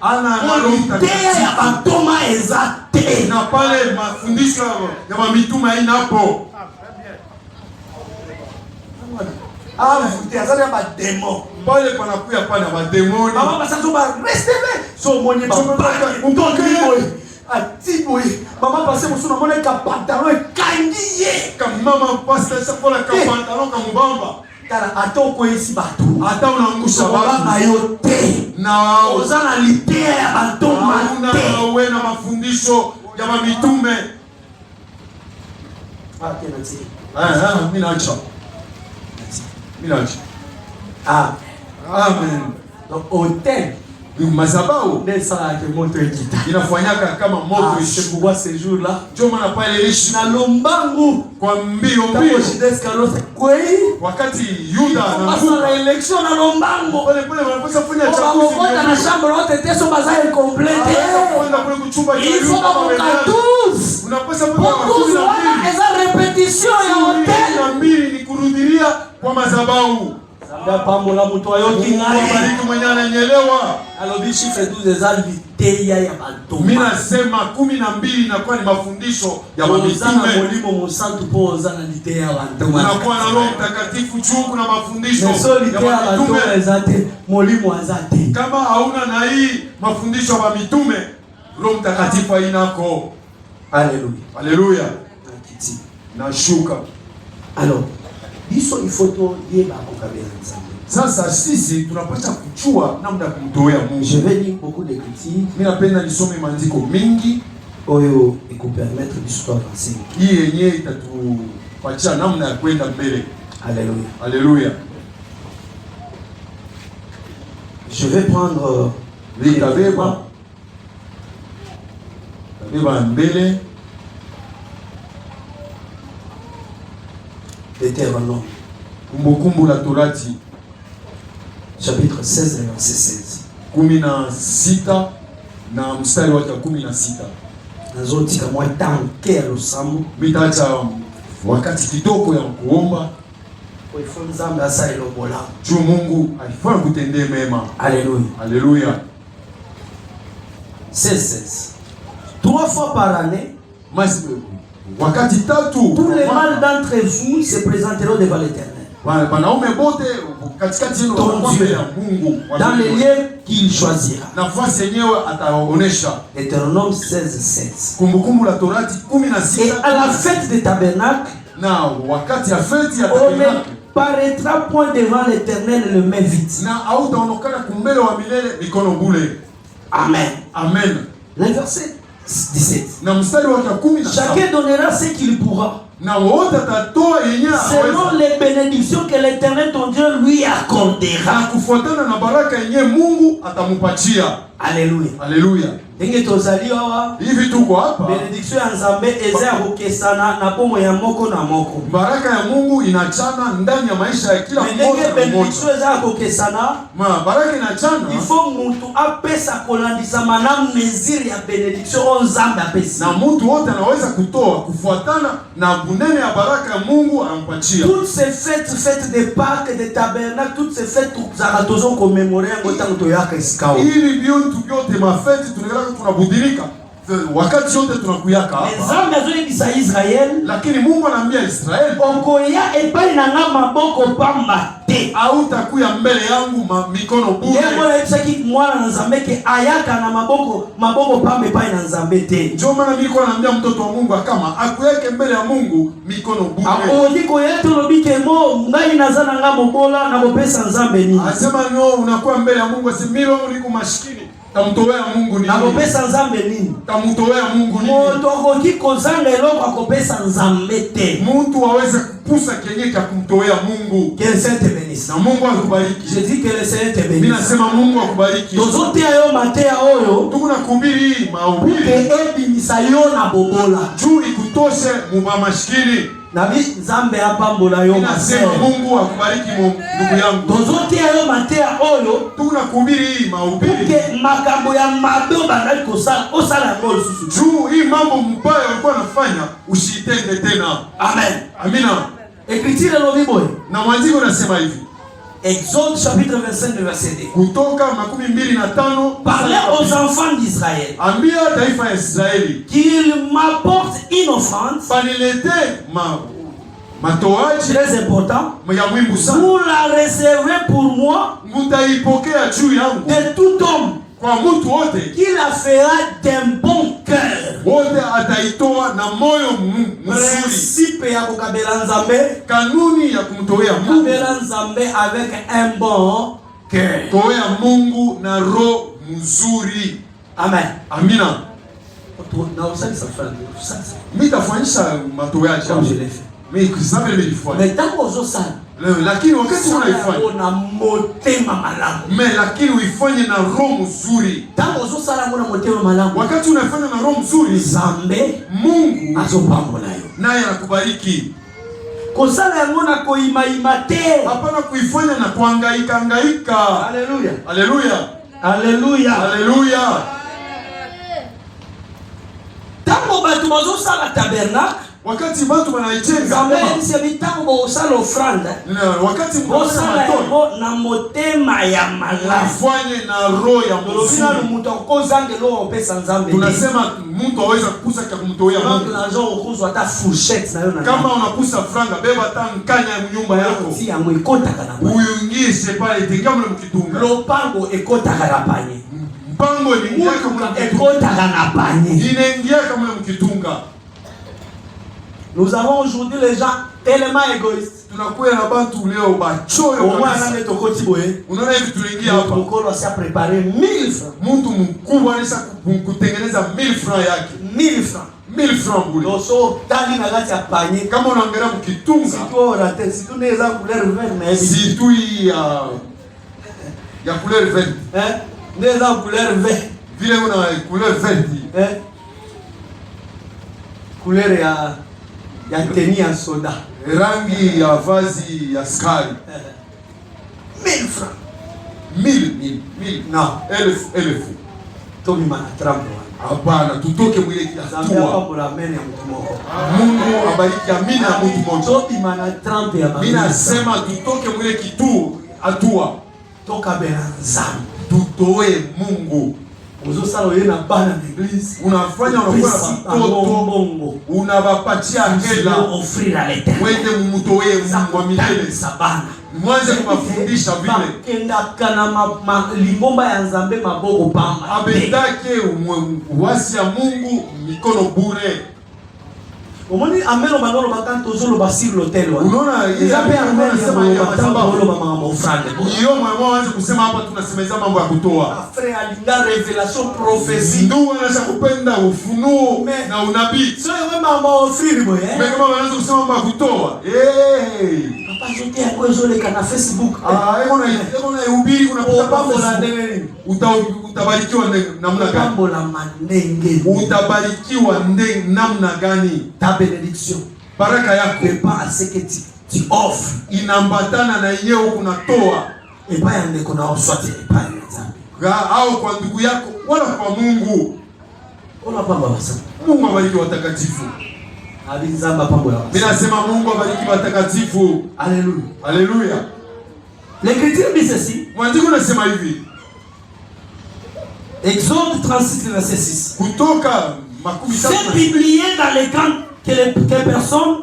Ana Roho Mtakatifu. Ya batoma ezate. Na pale mafundisho ya mitume haina hapo. Ah, vous avez un démon. Pale panakuya pana mademoni. Mama pasteur so ba rester so moni ba. Atiboy. Mama pasteur musu na mona ka pantalon kangiye. Kama mama pasteur sakola ka pantalon ka mubamba. Tala atoko isi batu. Hata unaangusha watu. Na yote. Na ozana litea ya batoma. Una wewe na mafundisho ya mitume. Tena ti. Mimi naacha. Amen. Donc hôtel mazabao inafanyaka kama moto c'est pourquoi ce jour là ndio maana pale ishi na lombangu kwa mbio wakati Yuda na election na lombangu pale wanapaswa kufanya chaguzi na chambre yote teso bazaye complete il faut kutoka 12 unapaswa kutoka eza répétition ya hôtel na mbili ni kurudilia kwa mazabao. Mungu mwenye ananielewa. Alobi chiffre 12 eza liteya ya bato. Mimi nasema 12 inakuwa ni mafundisho ya mitume. Molimo musantu po ozana liteya ya bato. Unakuwa na Roho Mtakatifu juu kuna mafundisho ya mitume ezate molimo azate. Kama hauna na hii mafundisho ya mitume, Roho Mtakatifu hainako. Haleluya. Haleluya. Nashuka. Alors biso ifoto yeba kokabela nzambe. Sasa sisi tunapata kuchua namna kumtoea Mungu. Je vais lire beaucoup d'écritures. Mimi napenda nisome maandiko mengi oyo ikupermettre biso avancer. Hii yenyewe itatupatia namna ya kwenda mbele. Alléluia. Alléluia. Je vais prendre Tabeba mbele Deutéronome. Kumbukumbu la Torati chapitre 16 verset 16. 16 na mstari wa 16. Nazotika mwa tanke ya losambu. Mitaacha wakati kidogo ya kuomba. Kwa nzambe asa ilobola. Juu Mungu alifanya kutendea mema. Alléluia. Alléluia. 16. 3 fois par année. Wakati tatu. Tous les mâles d'entre vous se présenteront devant l'Éternel. Wanaume bote katikati yenu watakuwa mbele ya Mungu dans les lieux qu'il choisira. Nafasi yenyewe ataonesha. Deutéronome 16:7. Kumbukumbu la Torati 16. Et à la fête des tabernacles, na wakati ya fête ya on ne tabernacle paraîtra point devant l'Éternel le main vide. na hautaonekana kumbele wa milele mikono bule. Amen. Amen. Le verset 17. Na mstari wa 17. Chacun donnera ce qu'il pourra, Na wote atatoa yenyewe selon les bénédictions que l'Éternel ton Dieu lui accordera. na kufuatana na baraka yenyewe Mungu atamupatia. Alléluia. Haleluya. Ndenge tozaliwa wa Hivi tuko hapa. benediction ya Nzambe eza kokesana na bomo ya moko na moko. Baraka ya Mungu inachana ndani ya maisha ya kila mmoja Ndenge na mmoja. benediction eza kokesana, Baraka inachana. il faut mutu apesa kolandisa mana mesure ya benediction o Nzambe apesi. Na mtu wote anaweza kutoa kufuatana na bunene ya baraka ya Mungu anampatia. Toutes ces fêtes de Pâques, de Tabernacle, toutes ces fêtes zakatozo commémorer ngotango toyaka isikao. Ili vitu vyote mafeti tunabudilika wakati yote tunakuyaka hapa. Nzambe azoyebisa Israel, Lakini Mungu anaambia Israeli, okoya epai na nga maboko pamba te. hautakuya mbele yangu mikono bure. Yego yebisaki mwana na Nzambe ke ayaka na maboko pamba epai na Nzambe te. Ndio maana niko naambia mtoto wa Mungu kama akuyeke mbele ya Mungu mikono bure. Akodiko yetu lobike mo ngai nazana nga mobola na kopesa Nzambe nini? Asema no, unakuwa mbele ya Mungu asimilo niko maskini. Tamtowea Mungu nini? Na kopesa Nzambe nini? Tamtowea Mungu nini? Moto okiko zanga eloko akopesa Nzambe te. Mtu aweze kupusa kenye cha kumtowea Mungu. Que le Seigneur te bénisse. Na Mungu akubariki. Je dis que le Seigneur te bénisse. Mimi nasema Mungu akubariki. Tozote ayo matea oyo Tuko na kuhubiri mahubiri ke ebimisa yo na bobola. juu ikutoshe mumamaskini. Nabi Nzambe apambola yo Nasema masere. Mungu akubariki ndugu yangu. Tozote ayo matea oyo Tuko na kuhubiri mahubiri ke makambo ya mabe bandali kosala osala yango lisusu. juu hii mambo mbaya ulikuwa unafanya usitende tena. Amen. Amina. Écriture lobi boy. Na maandiko nasema hivi. Exode chapitre 25 verset 2. Kutoka 25. Parlez aux enfants d'Israël Ambia taifa ya Israeli qu'ils m'apportent une offrande panilete matoaji très important. ya mwimbu sana. Vous la recevrez pour moi Mutaipokea juu yangu de tout homme kwa mtu wote. qui la fera d'un bon cœur. Wote ataitoa na moyo mzuri. Principe ya kukabela Nzambe. Kanuni ya kumtolea Mungu. Kabela Nzambe avec un bon cœur. Toea Mungu na roho mzuri. Amen. Amina. Na usali safari. Mimi tafanyisha matoaji Comme je l'ai fait. Mimi kuzame nilifanya. Mais tant qu'on sala. Lakini wakati unaifanya na motema malamu. lakini uifanye na roho mzuri. Tango uzosala ngona motema malamu. Wakati unafanya na roho mzuri, Nzambe Mungu azopambo nayo. naye anakubariki. Kosala yango na koima te. Hapana kuifanya na kuhangaika. Haleluya. Haleluya. Haleluya. Haleluya. Tango batu bazosala tabernacle, wakati watu wanaijenga Nzambe nse bitango osala ofrande. Wakati osala yango na motema ya malamu. Ufanye na roho ya mzuri. Mtu akozange lo opesa Nzambe. Tunasema mtu aweza kupusa kwa kumtolea Mungu. Tunazo okuzwa hata fourchette na yo na. Kama unapusa franga beba hata nkanya ya nyumba yako. Si ya mwekota kana. Uingize pale tenga mle mkitunga. Lopango ekota kana panye. Mpango ni ngaka mle ekota kana panye. Inaingia kama mkitunga. Nous avons aujourd'hui les gens tellement égoïstes. Tunakuwa na bantu leo bachoyo kabisa. Mwana ndio tokoti boye. Unaona hivi tunaingia hapa. Mkolo asi préparer 1000 francs. Mtu mkubwa anaweza kutengeneza 1000 francs yake. 1000 francs. 1000 francs bure. Doso tali na gati ya panye. Kama unaangalia mkitunga. Si tu rate, si tu neza couleur vert na hivi. Si tu ya couleur verte. Neza couleur vert. Vile una couleur verte. Couleur ya teni ya soda. Rangi ya vazi ya askari. 1000 francs. 1000. Non. 1000. Tomi mana trampo. Hapana, tutoke mwile hatua. Hapo la mene ya mtu mmoja. Mungu abariki amina ya mtu mmoja. Tomi mana trampo ya mama. Mimi nasema tutoke mwile kitu hatua. Toka bela Nzambe. Tutoe Mungu. unafanya unakuwa mtoto, unawapatia hela wende mumutoe Mungu wa milele, mwanze kumafundisha vile lingomba ya Nzambe maboko pamba abendake wasi ya Mungu mikono bure. Omoni amelo manolo bakanto zolo basir l'hotel wa. Unaona yape anasema ya matamba holo mama ofrande. Iyo mwa waanze kusema hapa tunasemeza mambo ya kutoa. Frère alinga révélation prophétie. Ndio anasha kupenda ufunuo na unabii. Sio wewe mama ofriri boy eh. Mimi kama wanaanza kusema mambo ya kutoa. Papa zote yako zole kana Facebook. Eko na ubiri unapita pambo na ndenge. Utabarikiwa namna gani? Pambo la mandenge. Utabarikiwa namna gani? Ta bénédiction, baraka yako pas à ce que tu offres, inambatana na yeye unatoa, et pas yande kuna oswate pas yande au kwa ndugu yako wala kwa Mungu. Ona pamba basa. Mungu abariki watakatifu. Abinzamba pambo la basa. Mimi nasema Mungu abariki watakatifu. Alléluia. Alléluia. L'Écriture dit ceci. Mwandiko nasema hivi. Exode 36 verset 6. Kutoka c'est publié dans les camps que les personnes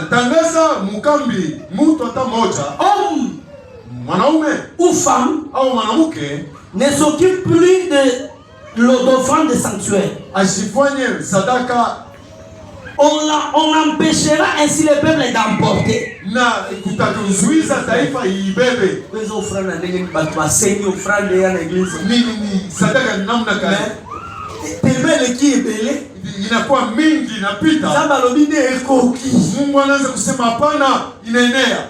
tangaza mukambi mtu hata moja homme mwanaume ou femme au mwanamke ne s'occupe plus de l'offrande de sanctuaire. Asifanye sadaka. On empêchera ainsi le peuple d'emporter. Na kutakuzuiza taifa ibebe. Wezo ofrande ndenge batu basenyi ofrande ya l'église. Ni sadaka namna gani? Tembele ki ebele inakuwa mingi inapita. Zamba lobine ekoki. Mungu anaanza kusema hapana, inaenea.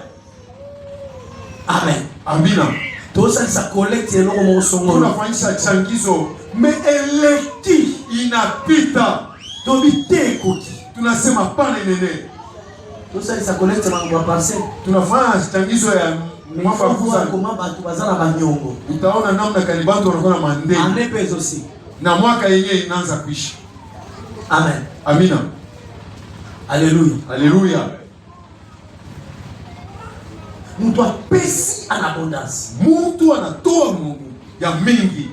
Amen. Amina. Tosa sa collecte eloko mo songo. Tunafanyisha changizo, me eleki inapita. Tobite ekoki. Tunasema hapana, inaenea. Tosa sa collecte na parcelle. Tunafanya changizo ya mwaka kuza kama batu bazana banyongo. Utaona namna kalibantu wanakuwa na mandeni. Ane peso si. Na mwaka yenyewe inaanza kuisha. Amen. Amina. Alléluia. Alléluia. Mtu apesi en abondance. Mtu anatoa Mungu ya mingi.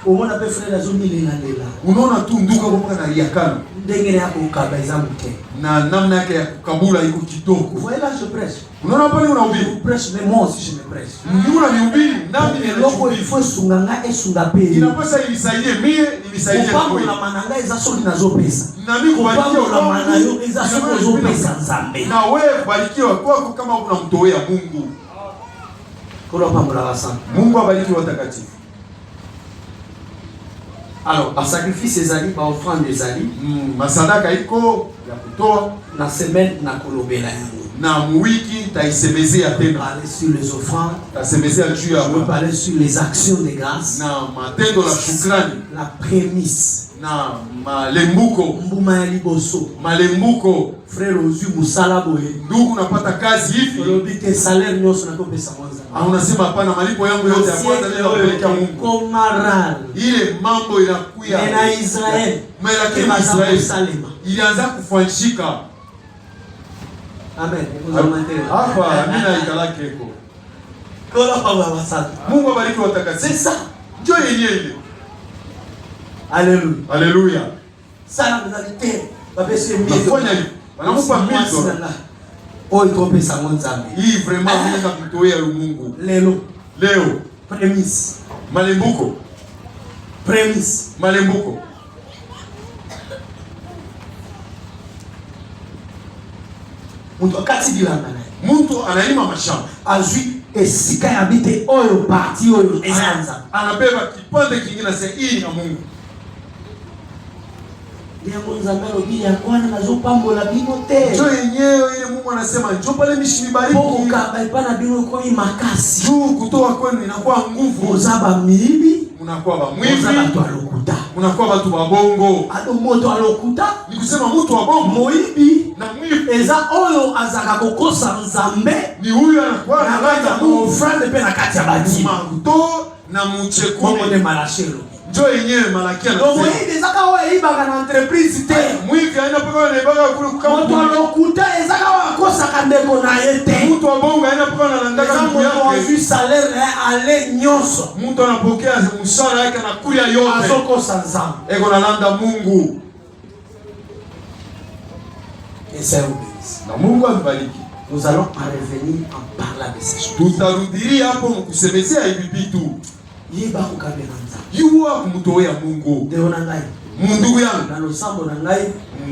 Unaona pe frère azomile na lela. Unaona tu nduka kwa na riakana. Ndengene yako ukabaiza mke. Na namna yake ya kukabula iko kitoko. Voilà je prêche. Unaona pale unahubiri. Je prêche mais moi aussi je me prêche. Mungu ananihubiri nami ni loko il faut sunganga esunga pe. Inapasa inisaidie mie, inisaidie kwa na mananga ezasoli nazo pesa. Na mimi kubarikiwa na manayo ezasoli nazo pesa Nzambe. Na wewe kubarikiwa kwako kama unamtoea Mungu. Kwa pambo la basa. Mungu abariki watakatifu. Alors, par sacrifice ezali, par offrande ezali, masadaka iko ya kutoa na semaine na kolobela yango. Na mwiki taisemezea tena. Parler sur les offrandes, tasemezea juu ya parler sur les actions de grâce. Na matendo la shukrani, la prémisse. Na malembuko, mbuma ya liboso, malembuko. Frère Ozu musala boye. Ndugu unapata kazi hivi. Olobite salaire nyoso na kopesa mwanza. Unasema hapana, malipo yangu yote ya kwanza ndio napeleka Mungu. Komaral. Ile mambo inakuya. Na Israel. Lakini Israel ilianza kufanyika. Amen. Hapa nina ikalake iko. Kola baba wasatu. Mungu abariki watakatifu. C'est ça. Ndio yenyewe. Alléluia. Alléluia. Sana mnalite. Babesi mimi. Nafanya hivi. Wanamupa $1000. Oi trope sa Nzambe. Hii vraiment nenda kumtoea Mungu. Leo. Prémisse. Malembuko. Prémisse. Malembuko. Mtu akati bilanga naye. Mtu analima mashamba. Azui esika yabite oyo parti oyo esanza. Anabeba kipande kingine sasa hii ya Mungu. Ndiyo Nzambe robi ya kwana nazopambola bino te. Njoo yenyewe ile Mungu anasema njoo pale mishimibariki. Poko kabaipana bino kwa makasi. Juu kutoa kwenu inakuwa nguvu. Ozaba mibi. Unakuwa ba mwivi. Ozaba tu alokuta. Unakuwa watu wa bongo. Ado moto alokuta. Ni kusema mtu wa bongo. Moibi. Na mwivi. Eza oyo azaka kokosa Nzambe. Ni huyu anakuwa na leta mu offrande pe na kati ya bati. Manto na mcheko. Kwa mone malashelo. Njoo yenyewe Malaki anasema. Donc oui, ezaka wa iba kana entreprise te. Mwivi aina paka na ibaka kule kukamu. Moto alokuta ezaka wa kosa kandeko na yete. Mtu abonga aina paka na ndaka mtu yake. Mtu salaire ale nyoso. Mtu anapokea mshahara yake na kulia yote. Azoko sanza. Eko na landa Mungu. Et c'est obéissant. Na Mungu abariki. Nous allons revenir en parlant de ces choses. Tutarudilia hapo mkusemezea hivi vitu. Yiba kukabenanza. Yuwa kumtoea Mungu. Deona ngai. Mundugu yangu. Na losambo na ngai.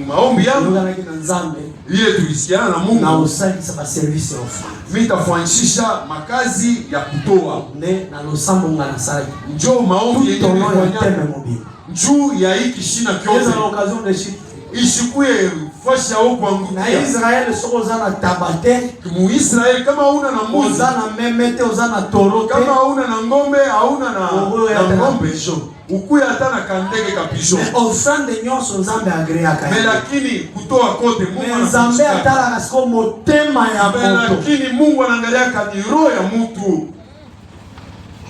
Maombi yangu. Ndio ngaki na nzambe. Ile tulisiana na Mungu. Na usali sama service ya ofrande. Mimi nitafuanisha makazi ya kutoa. Ne na losambo ngana sali. Njoo maombi yenyewe kwa njoo ya hiki shina kyote. Eza l'occasion de shit. Ishikuye fashi yao kuangukia. Na Israel soko zana tabate. Mu Israel kama una na mbuzi, uzana memete, uzana torote. Kama una na ngombe, hauna na ngombe. Ukuya hata na kandege kapisho. Mais offrande nyonso nzambe agreaka. Mais lakini kutoa kote Mungu anakushika. Nzambe atala kasiko motema ya moto. Lakini Mungu anaangalia kani roho ya mtu.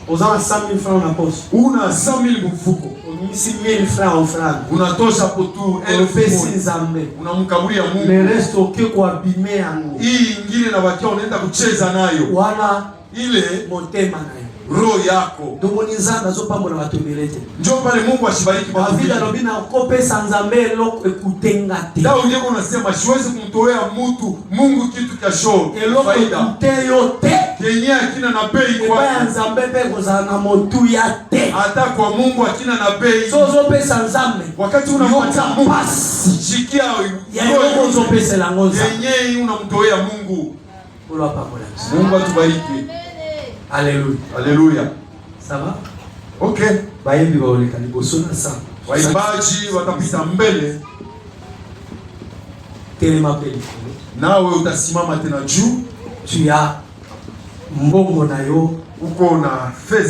Uzana 100,000 francs na poche. Una 100,000 mfuko. Unisi 1000 francs offrande. Unatosha potu 1000 nzambe. Unamkaburia Mungu. Le reste okeko abime yangu. Hii ingine na bakia unaenda kucheza nayo. Wana ile motema nayo. Roho yako. Domoni nzambe azopambo na watu belete. Njoo pale Mungu ashibariki kwa vida lobina kopesa nzambe loko ekutenga te. Ndio ungeko unasema siwezi kumtolea mtu Mungu kitu cha show. Faida. Teyo te. Kenya akina na bei kwa. Kwa nzambe pe kozana motu ya te. Hata kwa Mungu akina na bei. Sozo pesa nzambe. Wakati unampata Mungu. Shikia yeye sozo pesa la ngonza. Yenyewe unamtolea Mungu. Ulo pamoja. Mungu atubariki. Alléluia. Alléluia. Ça va? OK. Baimbi baoleka liboso na sa. Waimbaji watapita mbele. Telema pele. Nawe utasimama tena juu. Tu as mbongo na yo uko na fedha.